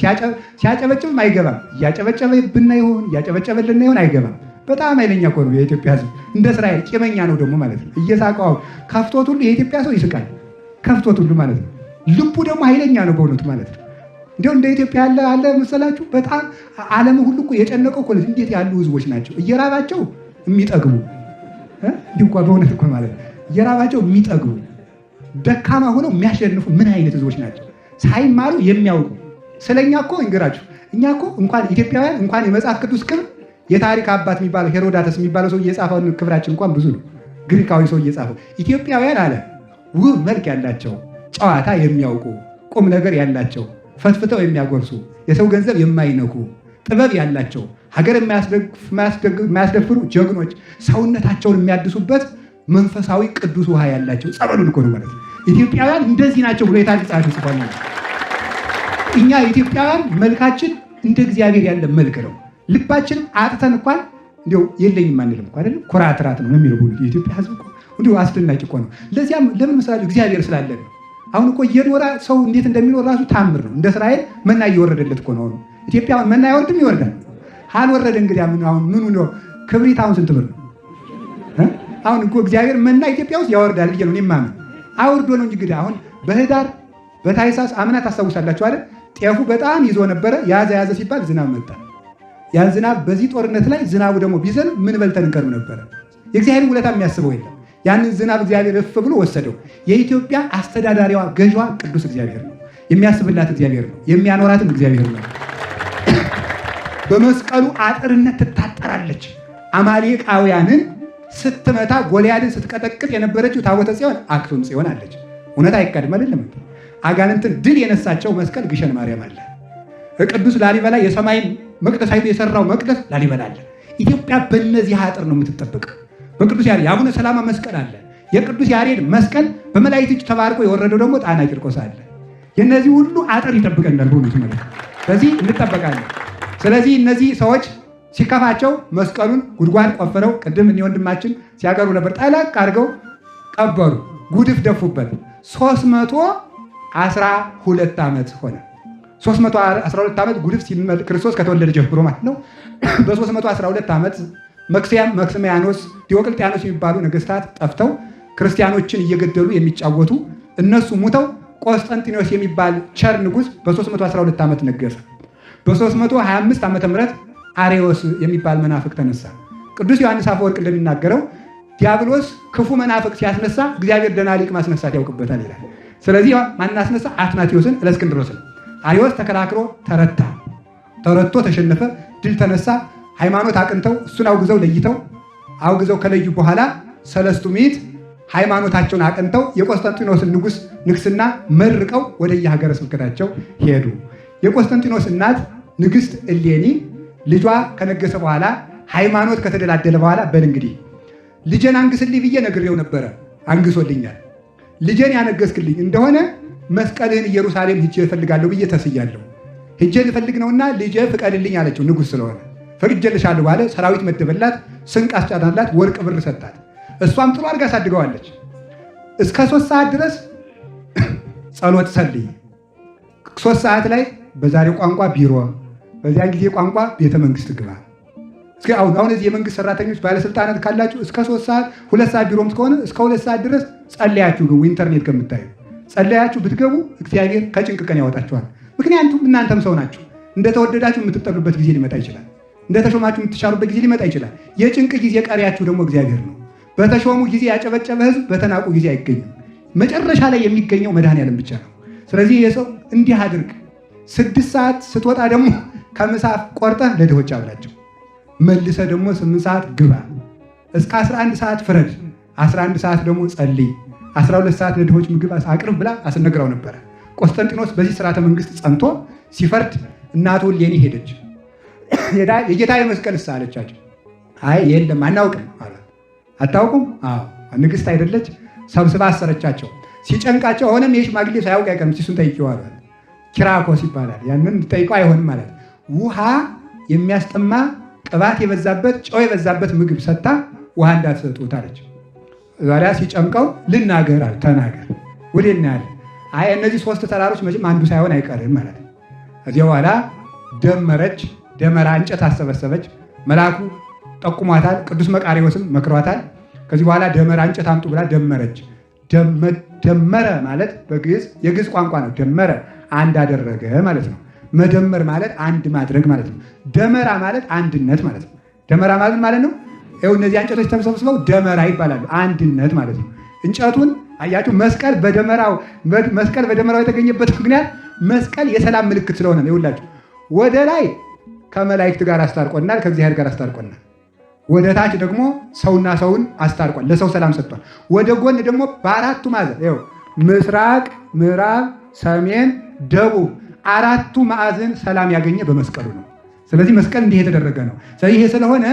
ሲያጨበጭብም አይገባም። እያጨበጨበብና ይሆን እያጨበጨበልና ይሆን አይገባም። በጣም ኃይለኛ እኮ ነው የኢትዮጵያ ሕዝብ። እንደ እስራኤል ቂመኛ ነው ደግሞ ማለት ነው። እየሳቀው ከፍቶት ሁሉ የኢትዮጵያ ሰው ይስቃል፣ ከፍቶት ሁሉ ማለት ነው። ልቡ ደግሞ ኃይለኛ ነው በእውነቱ ማለት ነው። እንዲያው እንደ ኢትዮጵያ ያለ አለ መሰላችሁ? በጣም ዓለም ሁሉ እኮ የጨነቀው እኮ እንዴት ያሉ ሕዝቦች ናቸው! እየራባቸው የሚጠግቡ እንዲህ እንኳ በእውነት እኮ ማለት ነው። እየራባቸው የሚጠግቡ ደካማ ሆነው የሚያሸንፉ ምን አይነት ሕዝቦች ናቸው! ሳይማሩ የሚያውቁ ስለኛ እኮ እንግራችሁ እኛ እኮ እንኳን ኢትዮጵያውያን እንኳን የመጽሐፍ ቅዱስ ክብር የታሪክ አባት የሚባለው ሄሮዳተስ የሚባለው ሰው እየጻፈው ክብራችን እንኳን ብዙ ነው። ግሪካዊ ሰው እየጻፈው ኢትዮጵያውያን አለ ውብ መልክ ያላቸው፣ ጨዋታ የሚያውቁ፣ ቁም ነገር ያላቸው፣ ፈትፍተው የሚያጎርሱ፣ የሰው ገንዘብ የማይነኩ፣ ጥበብ ያላቸው፣ ሀገር የማያስደፍሩ ጀግኖች፣ ሰውነታቸውን የሚያድሱበት መንፈሳዊ ቅዱስ ውሃ ያላቸው ጸበሉን እኮ ነው ማለት ነው። ኢትዮጵያውያን እንደዚህ ናቸው ብሎ የታሪክ ጸሐፊ ጽፏል። እኛ ኢትዮጵያውያን መልካችን እንደ እግዚአብሔር ያለ መልክ ነው። ልባችንም አጥተን እንኳን እንዲያው የለኝም አንልም እኮ አይደለም። ኩራት ነው የሚለው ሁሉ የኢትዮጵያ ሕዝብ እኮ እንዲሁ አስደናቂ እኮ ነው። ለዚያም ለምን መሰላችሁ? እግዚአብሔር ስላለ ነው። አሁን እኮ እየኖረ ሰው እንዴት እንደሚኖር ራሱ ታምር ነው። እንደ እስራኤል መና እየወረደለት እኮ ነው። ኢትዮጵያ መና አይወርድም? ይወርዳል። አልወረደ እንግዲህ አሁን ምኑ ነው? ክብሪት አሁን ስንት ብር ነው? አሁን እኮ እግዚአብሔር መና ኢትዮጵያ ውስጥ ያወርዳል ብዬ ነው የማምን። አውርዶ ነው እንጂ እንግዲህ አሁን በህዳር በታኅሳስ አምና ታስታውሳላችሁ አይደል? ጤፉ በጣም ይዞ ነበረ። ያዘ ሲባል ዝናብ መጣ። ያን ዝናብ በዚህ ጦርነት ላይ ዝናቡ ደግሞ ቢዘንብ ምን በልተን እንቀርብ ነበረ? የእግዚአብሔርን ውለታ የሚያስበው የለም። ያንን ዝናብ እግዚአብሔር እፍ ብሎ ወሰደው። የኢትዮጵያ አስተዳዳሪዋ ገዥዋ ቅዱስ እግዚአብሔር ነው። የሚያስብላት እግዚአብሔር ነው። የሚያኖራትም እግዚአብሔር ነው። በመስቀሉ አጥርነት ትታጠራለች። አማሌቃውያንን ስትመታ ጎልያድን ስትቀጠቅጥ የነበረችው ታቦተ ጽዮን አክሱም ጽዮን አለች። እውነት አይቀድም አይደለም? አጋንንትን ድል የነሳቸው መስቀል ግሸን ማርያም አለ። ቅዱስ ላሊበላ የሰማይን መቅደስ አይቶ የሰራው መቅደስ ላሊበላ አለ። ኢትዮጵያ በእነዚህ አጥር ነው የምትጠበቅ። በቅዱስ ያሬድ የአቡነ ሰላማ መስቀል አለ። የቅዱስ ያሬድ መስቀል በመላእክት እጅ ተባርኮ የወረደው ደግሞ ጣና ቂርቆስ አለ። የእነዚህ ሁሉ አጥር ይጠብቀናል። በእውነቱ ማለት በዚህ እንጠበቃለን። ስለዚህ እነዚህ ሰዎች ሲከፋቸው መስቀሉን ጉድጓድ ቆፍረው ቅድም እኔ ወንድማችን ሲያቀርቡ ነበር፣ ጠለቅ አድርገው ቀበሩ፣ ጉድፍ ደፉበት። 312 ዓመት ሆነ። 312 ዓመት ጉድፍ ክርስቶስ ከተወለደ ጀምሮ ማለት ነው። በ312 ዓመት መክስሚያኖስ፣ ዲዮቅልጥያኖስ የሚባሉ ነገስታት ጠፍተው ክርስቲያኖችን እየገደሉ የሚጫወቱ እነሱ ሙተው ቆስጠንጢኖስ የሚባል ቸር ንጉሥ በ312 ዓመት ነገሰ። በ325 ዓመተ ምህረት አሬዎስ የሚባል መናፍቅ ተነሳ። ቅዱስ ዮሐንስ አፈወርቅ እንደሚናገረው ዲያብሎስ ክፉ መናፍቅ ሲያስነሳ እግዚአብሔር ደህና ሊቅ ማስነሳት ያውቅበታል ይላል። ስለዚህ ማን አስነሳ? አትናቴዎስን እለእስክንድሮስን። አሬዎስ ተከራክሮ ተረቶ ተሸነፈ፣ ድል ተነሳ። ሃይማኖት አቅንተው እሱን አውግዘው ከለዩ በኋላ ሰለስቱ ምዕት ሃይማኖታቸውን አቅንተው የቆስጠንጢኖስን ንጉሥ ንግስና መርቀው ወደ የሀገረ ስብከታቸው ሄዱ። የቆስጠንጢኖስ እናት ንግሥት እሌኒ ልጇ ከነገሰ በኋላ ሃይማኖት ከተደላደለ በኋላ በል እንግዲህ ልጄን አንግስልኝ ብዬ ነግሬው ነበረ፣ አንግሶልኛል። ልጄን ያነገስክልኝ እንደሆነ መስቀልህን ኢየሩሳሌም ሂጄ እፈልጋለሁ ብዬ ተስያለሁ። ሂጄ ልፈልግ ነውና ልጄ ፍቀድልኝ አለችው። ንጉሥ ስለሆነ ፈቅጄልሻለሁ ባለ ሰራዊት መደበላት፣ ስንቅ አስጫናላት፣ ወርቅ ብር ሰጣት። እሷም ጥሩ አድርጋ አሳድገዋለች። እስከ 3 ሰዓት ድረስ ጸሎት ጸልይ። 3 ሰዓት ላይ በዛሬው ቋንቋ ቢሮ፣ በዚያን ጊዜ ቋንቋ ቤተ መንግስት ግባ። እስኪ አሁን እዚህ የመንግስት ሰራተኞች ባለስልጣናት ካላችሁ እስከ 3 ሰዓት 2 ሰዓት ቢሮም ከሆነ እስከ 2 ሰዓት ድረስ ጸለያችሁ ግቡ። ኢንተርኔት ከምታዩ ጸለያችሁ ብትገቡ እግዚአብሔር ከጭንቅ ቀን ያወጣችኋል። ምክንያቱም እናንተም ሰው ናችሁ። እንደተወደዳችሁ የምትጠሉበት ጊዜ ሊመጣ ይችላል። እንደተሾማችሁ የምትሻሩበት ጊዜ ሊመጣ ይችላል። የጭንቅ ጊዜ ቀሪያችሁ ደግሞ እግዚአብሔር ነው። በተሾሙ ጊዜ ያጨበጨበ ህዝብ በተናቁ ጊዜ አይገኝም። መጨረሻ ላይ የሚገኘው መድኃኔዓለም ብቻ ነው። ስለዚህ የሰው እንዲህ አድርግ። 6 ሰዓት ስትወጣ ደግሞ ከምሳ ቆርጠህ ለድሆች አብላቸው። መልሰ ደግሞ 8 ሰዓት ግባ። እስከ 11 ሰዓት ፍረድ። 11 ሰዓት ደግሞ ጸልይ። 12 ሰዓት ለድሆች ምግብ አቅርብ ብላ አስነግራው ነበረ። ቆስጠንጢኖስ በዚህ ስርዓተ መንግስት ጸንቶ ሲፈርድ እናቱ እሌኒ ሄደች። የጌታ መስቀል አለቻቸው። አይ የለም አናውቅም አለ። አታውቁም? አዎ ንግስት አይደለች? ሰብስባ አሰረቻቸው። ሲጨንቃቸው አሁንም የሽማግሌ ሳያውቅ አይቀርም ሲሱን ጠይቄዋል። ኪራኮስ ይባላል። ያንን ጠይቀው አይሆንም ማለት ውሃ የሚያስጠማ ቅባት የበዛበት ጨው የበዛበት ምግብ ሰጥታ ውሃ እንዳትሰጡት አለች። ዛሬ ሲጨምቀው ልናገር አለ። ተናገር ወዴት ነው ያለ? አይ እነዚህ 3 ተራሮች መቼም አንዱ ሳይሆን አይቀርም ማለት ነው። ከዚያ በኋላ ደመረች። ደመራ እንጨት አሰበሰበች። መልአኩ ጠቁሟታል። ቅዱስ መቃርዮስም መክሯታል። ከዚህ በኋላ ደመራ እንጨት አምጡ ብላ ደመረች። ደመረ ማለት በግዕዝ የግዕዝ ቋንቋ ነው። ደመረ አንድ አደረገ ማለት ነው። መደመር ማለት አንድ ማድረግ ማለት ነው። ደመራ ማለት አንድነት ማለት ነው። ደመራ ማለት ነው ይኸው እነዚህ እንጨቶች ተሰብስበው ደመራ ይባላሉ። አንድነት ማለት ነው። እንጨቱን አያችሁ፣ መስቀል በደመራው የተገኘበት ምክንያት መስቀል የሰላም ምልክት ስለሆነ ነው። ይኸውላችሁ ወደ ላይ ከመላእክት ጋር አስታርቆናል፣ ከእግዚአብሔር ጋር አስታርቆናል። ወደ ታች ደግሞ ሰውና ሰውን አስታርቋል፣ ለሰው ሰላም ሰጥቷል። ወደ ጎን ደግሞ በአራቱ ማዕዘን ይኸው ምስራቅ፣ ምዕራብ፣ ሰሜን፣ ደቡብ አራቱ ማዕዘን ሰላም ያገኘ በመስቀሉ ነው። ስለዚህ መስቀል እንዲህ የተደረገ ነው። ስለዚህ ይሄ ስለሆነ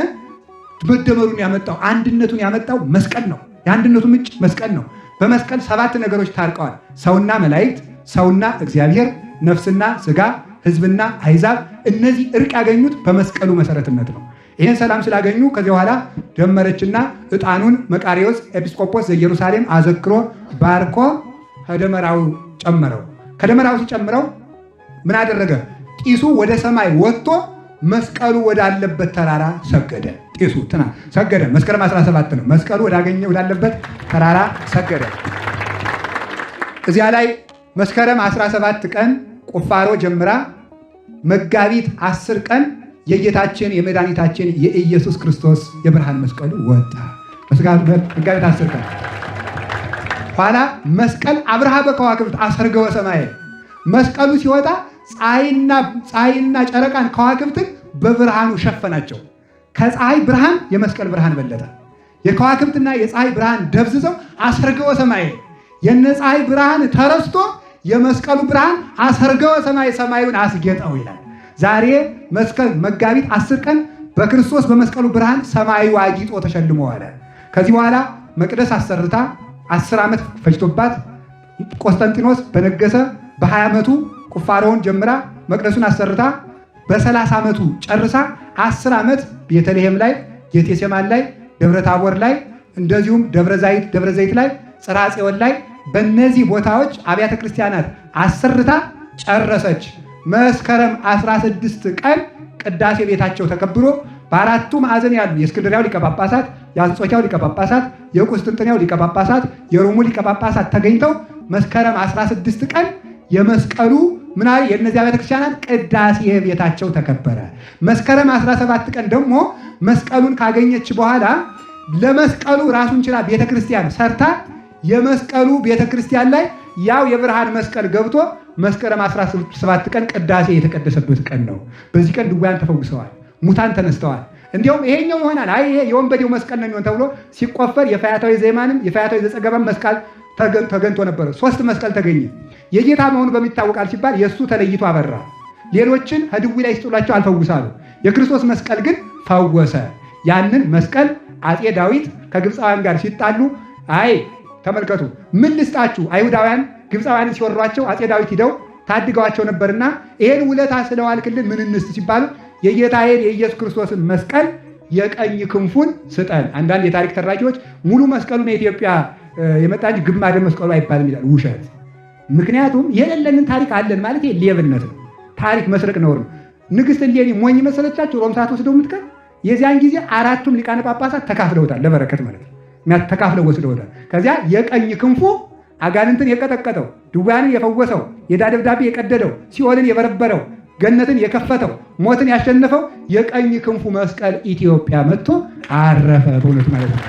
መደመሩን ያመጣው አንድነቱን ያመጣው መስቀል ነው። የአንድነቱ ምንጭ መስቀል ነው። በመስቀል 7 ነገሮች ታርቀዋል። ሰውና መላእክት፣ ሰውና እግዚአብሔር፣ ነፍስና ስጋ፣ ሕዝብና አሕዛብ። እነዚህ እርቅ ያገኙት በመስቀሉ መሰረትነት ነው። ይህን ሰላም ስላገኙ ከዚህ በኋላ ደመረችና ዕጣኑን መቃርዮስ ኤጲስቆጶስ ዘኢየሩሳሌም አዘክሮ ባርኮ ከደመራው ጨመረው። ከደመራው ሲጨምረው ምን አደረገ? ጢሱ ወደ ሰማይ ወጥቶ መስቀሉ ወዳለበት ተራራ ሰገደ። ጢሱ ሰገደ። መስከረም 17 ነው። መስቀሉ ወዳለበት ተራራ ሰገደ። እዚያ ላይ መስከረም 17 ቀን ቁፋሮ ጀምራ መጋቢት 10 ቀን የጌታችን የመድኃኒታችን የኢየሱስ ክርስቶስ የብርሃን መስቀሉ ወጣ። መጋቢት 10 ቀን ኋላ መስቀል አብርሃ በከዋክብት አሰርገወ ሰማየ። መስቀሉ ሲወጣ ፀሐይና ጨረቃን ከዋክብትን በብርሃኑ ሸፈናቸው። ከፀሐይ ብርሃን የመስቀል ብርሃን በለጠ። የከዋክብትና የፀሐይ ብርሃን ደብዝዘው አሰርገወ ሰማየ። የነ ፀሐይ ብርሃን ተረስቶ የመስቀሉ ብርሃን አሰርገወ ሰማይ፣ ሰማዩን አስጌጠው ይላል። ዛሬ መጋቢት 10 ቀን በክርስቶስ በመስቀሉ ብርሃን ሰማዩ አጊጦ ተሸልሞ ዋለ። ከዚህ በኋላ መቅደስ አሰርታ 10 ዓመት ፈጅቶባት ቆስጠንጢኖስ በነገሰ በ20 ዓመቱ ቁፋሮውን ጀምራ መቅደሱን አሰርታ በ30 ዓመቱ ጨርሳ 10 ዓመት ቤተልሔም ላይ፣ ጌቴሴማን ላይ፣ ደብረ ታቦር ላይ እንደዚሁም ደብረ ዘይት ላይ፣ ጽርሐ ጽዮን ላይ በእነዚህ ቦታዎች አብያተ ክርስቲያናት አሰርታ ጨረሰች። መስከረም 16 ቀን ቅዳሴ ቤታቸው ተከብሮ በአራቱ ማዕዘን ያሉ የእስክንድርያው ሊቀ ጳጳሳት፣ የአንጾኪያው ሊቀ ጳጳሳት፣ የቁስጥንጥንያው ሊቀ ጳጳሳት፣ የሮሙ ሊቀ ጳጳሳት ተገኝተው መስከረም 16 ቀን የመስቀሉ የእነዚህ አብያተ ክርስቲያናት ቅዳሴ ቤታቸው ተከበረ። መስከረም 17 ቀን ደግሞ መስቀሉን ካገኘች በኋላ ለመስቀሉ ራሱን ችላ ቤተክርስቲያን ሰርታ የመስቀሉ ቤተክርስቲያን ላይ ያው የብርሃን መስቀል ገብቶ መስከረም 17 ቀን ቅዳሴ የተቀደሰበት ቀን ነው። በዚህ ቀን ድውያን ተፈውሰዋል፣ ሙታን ተነስተዋል። እንዲያውም ይሄኛው ይሆናል ይሄ የወንበዴው መስቀል ነው የሚሆን ተብሎ ሲቆፈር የፈያታዊ ዘየማንም የፈያታዊ ዘጸገባም መስቀል ተገኝቶ ነበረ። 3 መስቀል ተገኘ። የጌታ መሆኑ በሚታወቃል ሲባል የእሱ ተለይቶ አበራ። ሌሎችን ከድዊ ላይ ሲጥሏቸው አልፈውሳሉ። የክርስቶስ መስቀል ግን ፈወሰ። ያንን መስቀል አፄ ዳዊት ከግብፃውያን ጋር ሲጣሉ ተመልከቱ፣ ምን ልስጣችሁ? አይሁዳውያን ግብፃውያንን ሲወሯቸው አፄ ዳዊት ሂደው ታድገዋቸው ነበርና ይሄን ውለታ ስለዋልክልን ምን እንስጥ ሲባሉ የጌታዬን የኢየሱስ ክርስቶስን መስቀል የቀኝ ክንፉን ስጠን። አንዳንድ የታሪክ ተራኪዎች ሙሉ መስቀሉን የኢትዮጵያ የመጣ እንጂ ግማደ መስቀሉ አይባልም ይላል። ውሸት። ምክንያቱም የሌለንን ታሪክ አለን ማለት ሌብነት ነው። ታሪክ መስረቅ ነውር ነው። ንግሥት እሌኒ ሞኝ መሰለቻቸው ሮም ሳትወስደው የምትቀር። የዚያን ጊዜ 4ቱም ሊቃነ ጳጳሳት ተካፍለውታል፣ ለበረከት ማለት ነው። ተካፍለው ወስደውታል። ከዚያ የቀኝ ክንፉ አጋንንትን የቀጠቀጠው፣ ድውያንን የፈወሰው፣ የዕዳ ደብዳቤ የቀደደው፣ ሲኦልን የበረበረው፣ ገነትን የከፈተው፣ ሞትን ያሸነፈው የቀኝ ክንፉ መስቀል ኢትዮጵያ መጥቶ አረፈ። በእውነቱ ማለት ነው።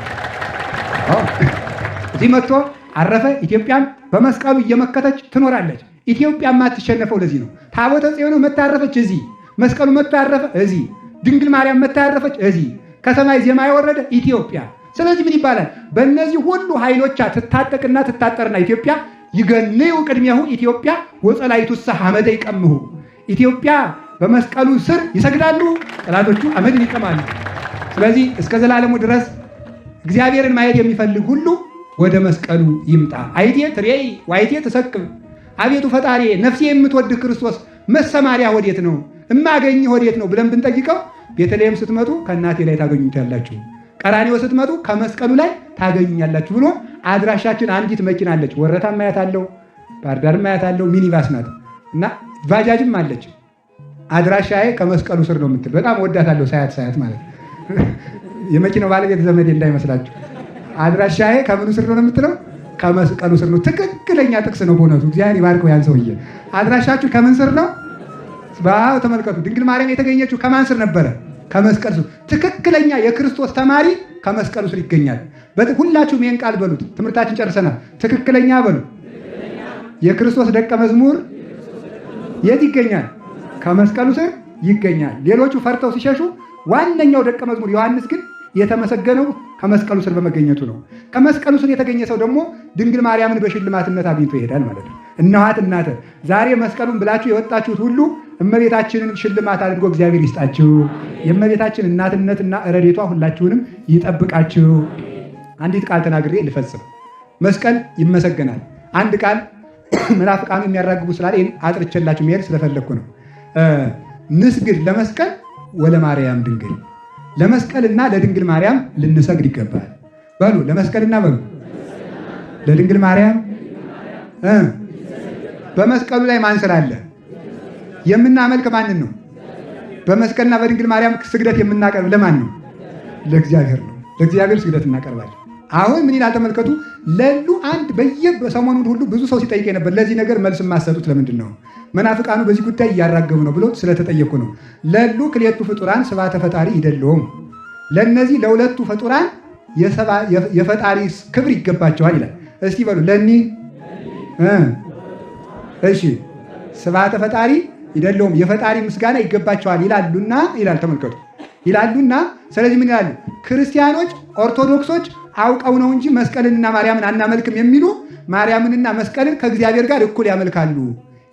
እዚህ መጥቶ አረፈ። ኢትዮጵያም በመስቀሉ እየመከተች ትኖራለች። ኢትዮጵያ የማትሸነፈው ለዚህ ነው። ታቦተ ጽዮን መጥታ ያረፈች እዚህ፣ መስቀሉ መጥቶ ያረፈ እዚህ፣ ድንግል ማርያም መጥታ ያረፈች እዚህ፣ ከሰማይ ዜማ የወረደ ኢትዮጵያ። ስለዚህ ምን ይባላል? በእነዚህ ሁሉ ኃይሎቿ ትታጠቅና ትታጠርና ኢትዮጵያ ይገንዩ ቅድሚያሁ ኢትዮጵያ ወጸላይቱሰ ሐመደ ይቀምሁ። ኢትዮጵያ በመስቀሉ ስር ይሰግዳሉ፣ ጠላቶቹ አመድን ይቀማሉ። ስለዚህ እስከ ዘላለሙ ድረስ እግዚአብሔርን ማየት የሚፈልግ ሁሉ ወደ መስቀሉ ይምጣ። አይቴ ትሬይ ዋይቴ ተሰቅብ። አቤቱ ፈጣሪ ነፍሴ የምትወድህ ክርስቶስ መሰማሪያ ወዴት ነው? እማገኝህ ወዴት ነው ብለን ብንጠይቀው ቤተልሔም ስትመጡ ከእናቴ ላይ ታገኙታላችሁ፣ ቀራንዮ ስትመጡ ከመስቀሉ ላይ ታገኙኛላችሁ ብሎ አድራሻችን አንዲት መኪና አለች። ወረታ ማያት አለው፣ ባህር ዳር ማያት አለው፣ ሚኒባስ ናት እና ባጃጅም አለች። አድራሻዬ ከመስቀሉ ስር ነው የምትል በጣም ወዳታለሁ። ሳያት ማለት የመኪናው ባለቤት ዘመዴ እንዳይመስላችሁ። አድራሻዬ ከምኑ ስር ነው የምትለው? ከመስቀሉ ስር ነው። ትክክለኛ ጥቅስ ነው በእውነቱ። እግዚአብሔር ይባርከው ያን ሰውዬ። አድራሻችሁ ከምን ስር ነው? ባው ተመልከቱ። ድንግል ማርያም የተገኘችው ከማን ስር ነበረ? ከመስቀል ስር። ትክክለኛ የክርስቶስ ተማሪ ከመስቀሉ ስር ይገኛል። ሁላችሁም ይሄን ቃል በሉት። ትምህርታችን ጨርሰናል። ትክክለኛ በሉ። የክርስቶስ ደቀ መዝሙር የት ይገኛል? ከመስቀሉ ስር ይገኛል። ሌሎቹ ፈርተው ሲሸሹ፣ ዋነኛው ደቀ መዝሙር ዮሐንስ ግን የተመሰገነው ከመስቀሉ ስር በመገኘቱ ነው። ከመስቀሉ ስር የተገኘ ሰው ደግሞ ድንግል ማርያምን በሽልማትነት አግኝቶ ይሄዳል ማለት ነው። እነኋት እናተ። ዛሬ መስቀሉን ብላችሁ የወጣችሁት ሁሉ እመቤታችንን ሽልማት አድርጎ እግዚአብሔር ይስጣችሁ። የእመቤታችን እናትነትና ረድኤቷ ሁላችሁንም ይጠብቃችሁ። አንዲት ቃል ተናግሬ ልፈጽም። መስቀል ይመሰገናል። አንድ ቃል መናፍቃኑ የሚያራግቡ ስላለ ይህን አጥርቼላችሁ መሄድ ስለፈለግኩ ነው። ንስግድ ለመስቀል ወለማርያም ድንግል። ለመስቀልና ለድንግል ማርያም ልንሰግድ ይገባል። በሉ ለመስቀልና በሉ ለድንግል ማርያም። በመስቀሉ ላይ ማን ስላለ? የምናመልክ ማንን ነው? በመስቀልና በድንግል ማርያም ስግደት የምናቀርብ ለማን ነው? ለእግዚአብሔር ነው። ለእግዚአብሔር ስግደት እናቀርባለን። አሁን ምን ይላል ተመልከቱ። ለሉ አንድ በሰሞኑን ሁሉ ብዙ ሰው ሲጠይቅ ነበር። ለዚህ ነገር መልስ የማሰጡት ለምንድን ነው? መናፍቃኑ በዚህ ጉዳይ እያራገቡ ነው ብሎ ስለተጠየቁ ነው። ለሉ ክልኤቱ ፍጡራን ስብሐተ ፈጣሪ ይደለዎም። ለእነዚህ ለሁለቱ ፍጡራን የፈጣሪ ክብር ይገባቸዋል ይላል። እስቲ በሉ ለኒ እሺ ስብሐተ ፈጣሪ ይደለዎም፣ የፈጣሪ ምስጋና ይገባቸዋል ይላሉና ይላል። ተመልከቱ ይላሉና ስለዚህ ምን ይላሉ? ክርስቲያኖች ኦርቶዶክሶች አውቀው ነው እንጂ መስቀልንና ማርያምን አናመልክም የሚሉ ማርያምንና መስቀልን ከእግዚአብሔር ጋር እኩል ያመልካሉ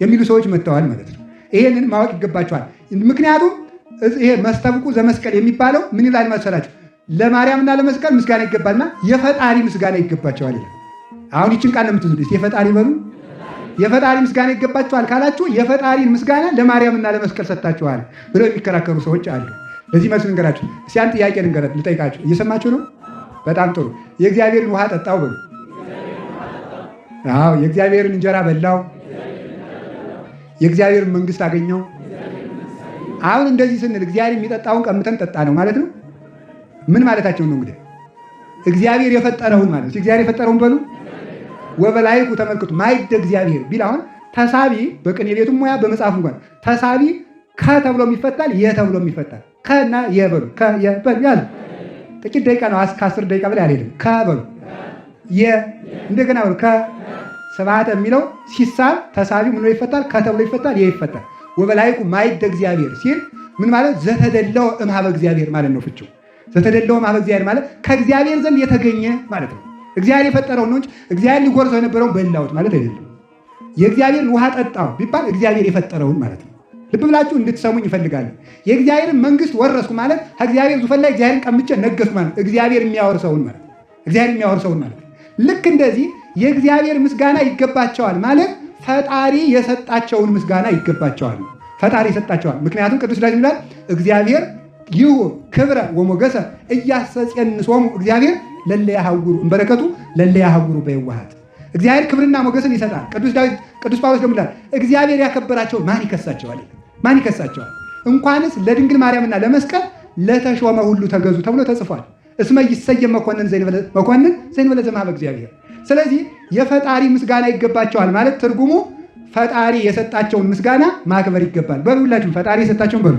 የሚሉ ሰዎች መጥተዋል ማለት ነው። ይሄንን ማወቅ ይገባቸዋል። ምክንያቱም ይሄ መስተብቁ ዘመስቀል የሚባለው ምን ይላል መሰላችሁ? ለማርያምና ለመስቀል ምስጋና ይገባልና የፈጣሪ ምስጋና ይገባቸዋል ይላል። አሁን ይችን ቃል ለምትዙት የፈጣሪ በሉ። የፈጣሪ ምስጋና ይገባቸዋል ካላችሁ የፈጣሪን ምስጋና ለማርያምና ለመስቀል ሰጥታችኋል ብለው የሚከራከሩ ሰዎች አሉ። ለዚህ መልስ ልንገራችሁ። እስኪ አንድ ጥያቄ ልጠይቃችሁ። እየሰማችሁ ነው? በጣም ጥሩ። የእግዚአብሔርን ውሃ ጠጣው በሉ። አዎ። የእግዚአብሔርን እንጀራ በላው፣ የእግዚአብሔርን መንግስት አገኘው። አሁን እንደዚህ ስንል እግዚአብሔር የሚጠጣውን ቀምተን ጠጣ ነው ማለት ነው። ምን ማለታቸው ነው? እንግዲህ እግዚአብሔር የፈጠረውን ማለት ነው። እግዚአብሔር የፈጠረውን በሉ። ወበላይኩ ተመልክቱ ማይደ እግዚአብሔር ቢል አሁን ተሳቢ በቅኔ ቤቱም ሙያ በመጽሐፉ እንኳን ተሳቢ ከተብሎም ይፈታል፣ የተብሎም ይፈታል። ከና የበሉ ከየበሉ ያለ ጥቂት ደቂቃ ነው። ከ10 ደቂቃ በላይ አልሄድም። ከበሉ እንደገና በሉ ከስብሐተ የሚለው ሲሳብ ተሳቢ ምን ይፈታል? ከተብሎ ይፈታል፣ ይፈታል። ወበላይኩ ማይደ እግዚአብሔር ሲል ምን ማለት? ዘተደለው እምኀበ እግዚአብሔር ማለት ነው። ፍቺው ዘተደለው እምኀበ እግዚአብሔር ማለት ከእግዚአብሔር ዘንድ የተገኘ ማለት ነው። እግዚአብሔር የፈጠረው ነው እንጂ እግዚአብሔር ሊጎርሰው የነበረውን በላሁት ማለት አይደለም። የእግዚአብሔርን ውሃ ጠጣው ቢባል እግዚአብሔር የፈጠረውን ማለት ነው። ልብ ብላችሁ እንድትሰሙኝ ይፈልጋለሁ። የእግዚአብሔርን መንግስት ወረስኩ ማለት ከእግዚአብሔር ዙፋን ላይ እግዚአብሔርን ቀምቼ ነገስኩ ማለት እግዚአብሔር የሚያወርሰውን ማለት እግዚአብሔር የሚያወርሰውን ማለት። ልክ እንደዚህ የእግዚአብሔር ምስጋና ይገባቸዋል ማለት ፈጣሪ የሰጣቸውን ምስጋና ይገባቸዋል። ፈጣሪ የሰጣቸዋል። ምክንያቱም ቅዱስ ዳዊት ይላል እግዚአብሔር ይሁ ክብረ ወሞገሰ እያሰጼንሶሙ እግዚአብሔር ለለያሃውሩ እንበረከቱ ለለያሃውሩ በየዋሃት። እግዚአብሔር ክብርና ሞገስን ይሰጣል። ቅዱስ ጳውሎስ ደግሞ ይላል እግዚአብሔር ያከበራቸውን ማን ይከሳቸዋል? ማን ይከሳቸዋል? እንኳንስ ለድንግል ማርያምና ለመስቀል ለተሾመ ሁሉ ተገዙ ተብሎ ተጽፏል። እስመ ይሰየም መኮንን ዘእንበለ ዘእምኀበ እግዚአብሔር። ስለዚህ የፈጣሪ ምስጋና ይገባቸዋል ማለት ትርጉሙ ፈጣሪ የሰጣቸውን ምስጋና ማክበር ይገባል። በሉ ሁላችሁም ፈጣሪ የሰጣቸውን በሉ።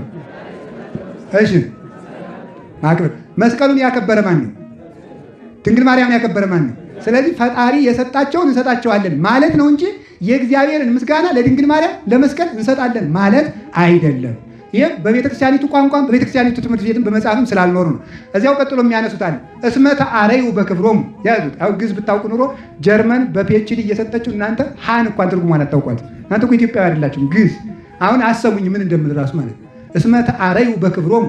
እሺ ማክበር። መስቀሉን ያከበረ ማን ነው? ድንግል ማርያምን ያከበረ ማን ነው? ስለዚህ ፈጣሪ የሰጣቸውን እንሰጣቸዋለን ማለት ነው እንጂ የእግዚአብሔርን ምስጋና ለድንግል ማርያም ለመስቀል እንሰጣለን ማለት አይደለም። ይህም በቤተክርስቲያኒቱ ቋንቋም በቤተክርስቲያኒቱ ትምህርት ቤትም በመጽሐፍም ስላልኖሩ ነው። እዚያው ቀጥሎ የሚያነሱታል እስመ ተአረዩ በክብሮም ያዙት። አሁን ግዕዝ ብታውቁ ኑሮ ጀርመን በፒኤችዲ እየሰጠችው እናንተ ሀን እንኳን ትርጉሟን አታውቋት። እናንተ እኮ ኢትዮጵያዊ አይደላችሁም። ግዕዝ አሁን አሰቡኝ ምን እንደምል ራሱ ማለት ነው። እስመ ተአረዩ በክብሮም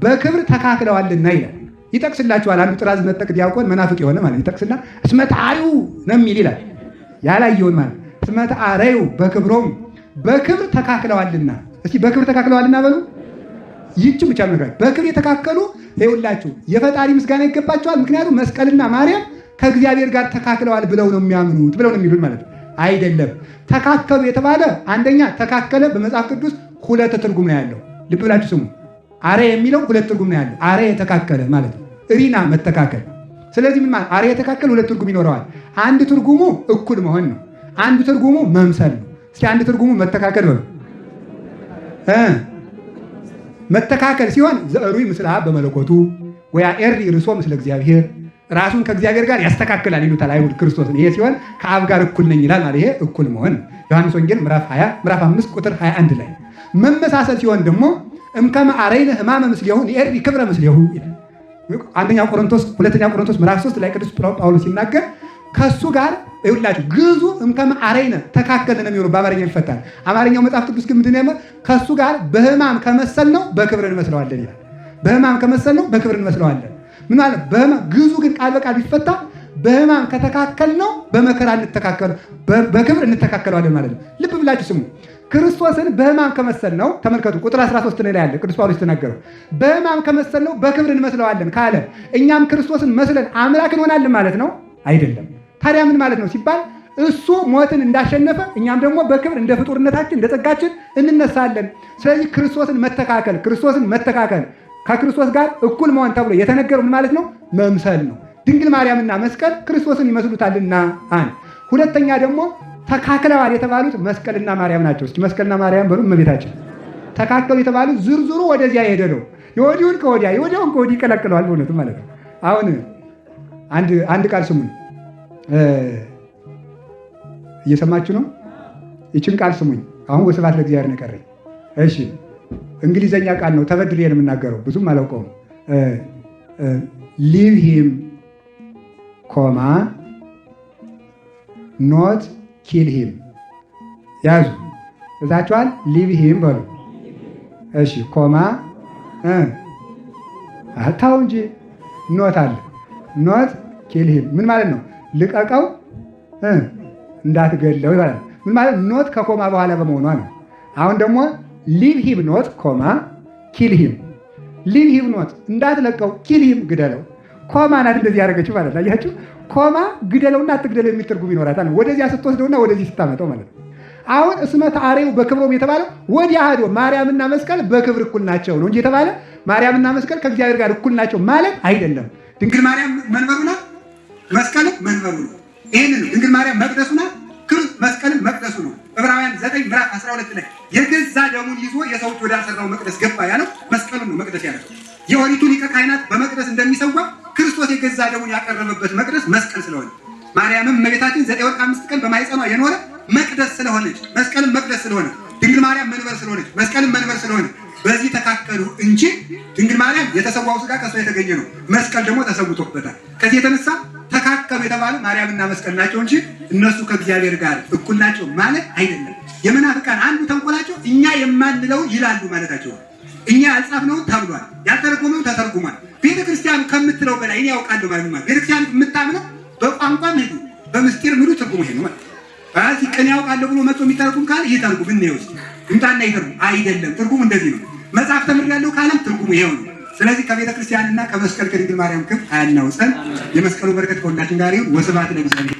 በክብር ተካክለዋልና ይላል። ይጠቅስላችኋል። አንዱ ጥራዝ ነጠቅ ዲያቆን መናፍቅ የሆነ ማለት ይጠቅስና እስመ ተአረዩ ነው የሚል ይላል። ያላየውን ማለት እስመ ተአረዩ በክብሮም በክብር ተካክለዋልና እስኪ በክብር ተካክለዋልና በሉ። ይህች ብቻ ነው በክብር የተካከሉ ይኸውላችሁ የፈጣሪ ምስጋና ይገባቸዋል። ምክንያቱም መስቀልና ማርያም ከእግዚአብሔር ጋር ተካክለዋል ብለው ነው የሚያምኑት ብለው ነው የሚሉት ማለት ነው። አይደለም። ተካከሉ የተባለ አንደኛ ተካከለ በመጽሐፍ ቅዱስ ሁለት ትርጉም ነው ያለው። ልብ ብላችሁ ስሙ። አሬ የሚለው ሁለት ትርጉም ነው ያለው። አሬ የተካከለ ማለት ነው እሪና መተካከል። ስለዚህ ምን ማለት አሬ የተካከለ ሁለት ትርጉም ይኖረዋል። አንድ ትርጉሙ እኩል መሆን ነው። አንዱ ትርጉሙ መምሰል ነው። እስኪ አንድ ትርጉሙ መተካከል ነው። መተካከል ሲሆን ዘሩይ ምስለ አብ በመለኮቱ ወያ ኤሪ ርሶ ምስለ እግዚአብሔር ራሱን ከእግዚአብሔር ጋር ያስተካክላል ይሉታል አይሁድ ክርስቶስን። ይሄ ሲሆን ከአብ ጋር እኩል ነኝ ይላል ማለት ይሄ እኩል መሆን ዮሐንስ ወንጌል ምዕራፍ 5 ቁጥር 21 ላይ። መመሳሰል ሲሆን ደግሞ እምከመ አረይነ ሕማመ ምስሌሁ ንኤሪ ክብረ ምስሌሁ ይላል። ሁለተኛ ቆሮንቶስ ምዕራፍ 3 ላይ ቅዱስ ጳውሎስ ሲናገር ከሱ ጋር ይኸውላችሁ ግዙ እምከመ አረይነ ተካከልን ነው የሚሆነው በአማርኛ ይፈታል። አማርኛው መጽሐፍ ቅዱስ ግን ምንድን ነው? ከሱ ጋር በሕማም ከመሰል ነው በክብር እንመስለዋለን ይላል። በሕማም ከመሰል ነው በክብር እንመስለዋለን። ምን ማለት በሕማም ግዙ ግን ቃል በቃል ቢፈታ በሕማም ከተካከል ነው በመከራ እንተካከል በክብር እንተካከለዋለን ማለት ነው። ልብ ብላችሁ ስሙ። ክርስቶስን በሕማም ከመሰል ነው ተመልከቱ፣ ቁጥር 13 ላይ ያለ ቅዱስ ጳውሎስ ተናገረው። በሕማም ከመሰል ነው በክብር እንመስለዋለን ካለ እኛም ክርስቶስን መስለን አምላክ እንሆናለን ማለት ነው አይደለም። ታዲያ ምን ማለት ነው ሲባል እሱ ሞትን እንዳሸነፈ እኛም ደግሞ በክብር እንደ ፍጡርነታችን እንደ ጸጋችን እንነሳለን። ስለዚህ ክርስቶስን መተካከል ከክርስቶስ ጋር እኩል መሆን ተብሎ የተነገረው ምን ማለት ነው? መምሰል ነው። ድንግል ማርያምና መስቀል ክርስቶስን ይመስሉታልና። ሁለተኛ ደግሞ ተካክለዋል የተባሉት መስቀልና ማርያም ናቸው። እስኪ መስቀልና ማርያም በሉ። እመቤታችን ተካከሉ የተባሉት ዝርዝሩ ወደዚያ የሄደ ነው። የወዲሁን ከወዲያ የወዲያውን ከወዲህ ይቀላቅለዋል በእውነቱ ማለት ነው። አሁን አንድ ቃል ስሙን እየሰማችሁ ነው። ይችን ቃል ስሙኝ። አሁን ወስብሐት ለእግዚአብሔር ነው የቀረኝ። እሺ እንግሊዘኛ ቃል ነው ተበድሬ ነው የምናገረው፣ ብዙም አላውቀውም። ሊቭ ሂም ኮማ ኖት ኪል ሂም። ያዙ እዛችኋል። ሊቭ ሂም በሉ። እሺ ኮማ ታው እንጂ ኖት አለ። ኖት ኪል ሂም ምን ማለት ነው? ልቀቀው እንዳትገለው ይባላል። ምን ማለት ኖት ከኮማ በኋላ በመሆኗ ነው። አሁን ደግሞ ሊቭ ሂም ኖት ኮማ ኪል ሂም። ሊቭ ሂም ኖት እንዳትለቀው፣ ኪል ሂም ግደለው። ኮማ ናት እንደዚህ ያደረገችው ማለት ነው። አያችሁ፣ ኮማ ግደለውና አትግደለው የሚል ትርጉም ይኖራታል። ወደዚያ ስትወስደውና ወደዚህ ስታመጣው ማለት ነው። አሁን እስመ ተአሬው በክብሮም የተባለው ወዲያ ሄዶ ማርያምና መስቀል በክብር እኩል ናቸው ነው እንጂ የተባለ ማርያምና መስቀል ከእግዚአብሔር ጋር እኩል ናቸው ማለት አይደለም። ድንግል ማርያም መንበሩ ናት፣ መስቀልም መንበሩ ነው። ይህንን ድንግል ማርያም መቅደሱ ናት፣ መስቀልም መቅደሱ ነው። ዕብራውያን 9 ምዕራፍ 12 ላይ የገዛ ደሙን ይዞ የሰዎች ወዳልሰራው መቅደስ ገባ ያለው መስቀሉን ነው መቅደስ ያለው። የኦሪቱ ሊቀ ካህናት በመቅደስ እንደሚሰዋ ክርስቶስ የገዛ ደሙን ያቀረበበት መቅደስ መስቀል ስለሆነ ማርያምም እመቤታችን 9 ወር 5 ቀን በማኅፀኗ የኖረ መቅደስ ስለሆነች መስቀልም መቅደስ ስለሆነ ድንግል ማርያም መንበር ስለሆነች መስቀልም መንበር ስለሆነ በዚህ ተካከሉ እንጂ ድንግል ማርያም የተሰዋው ሥጋ ከእሷ የተገኘ ነው። መስቀል ደግሞ ተሰውቶበታል። ከዚህ የተነሳ ተካከሉ የተባሉ ማርያምና መስቀል ናቸው እንጂ እነሱ ከእግዚአብሔር ጋር እኩል ናቸው ማለት አይደለም። የመናፍቃን አንዱ ተንኮላቸው እኛ የማንለው ይላሉ ማለታቸው። እኛ ያልጻፍነውን ተብሏል፣ ያልተረጎመው ተተርጉሟል። ቤተክርስቲያኑ ከምትለው በላይ እኔ ያውቃለሁ ማለት ነው። ቤተክርስቲያኑ የምታምነው በቋንቋ ሄዱ በምስጢር ምሉ ትርጉሙ ይሄ ነው ማለት አዚ ቀን ያውቃለሁ ብሎ መጥቶ የሚተረጉም ካለ ይሄ ተርጉም ብንየው እንታና ይተርጉም አይደለም። ትርጉሙ እንደዚህ ነው። መጽሐፍ ተምሬያለሁ ካለም ትርጉሙ ይሄው ነው። ስለዚህ ከቤተ ክርስቲያንና ከመስቀል ከድንግል ማርያም ክብር አያናውፀን። የመስቀሉ በረከት ከሁላችን ጋር ይሁን። ወስብሐት ለእግዚአብሔር።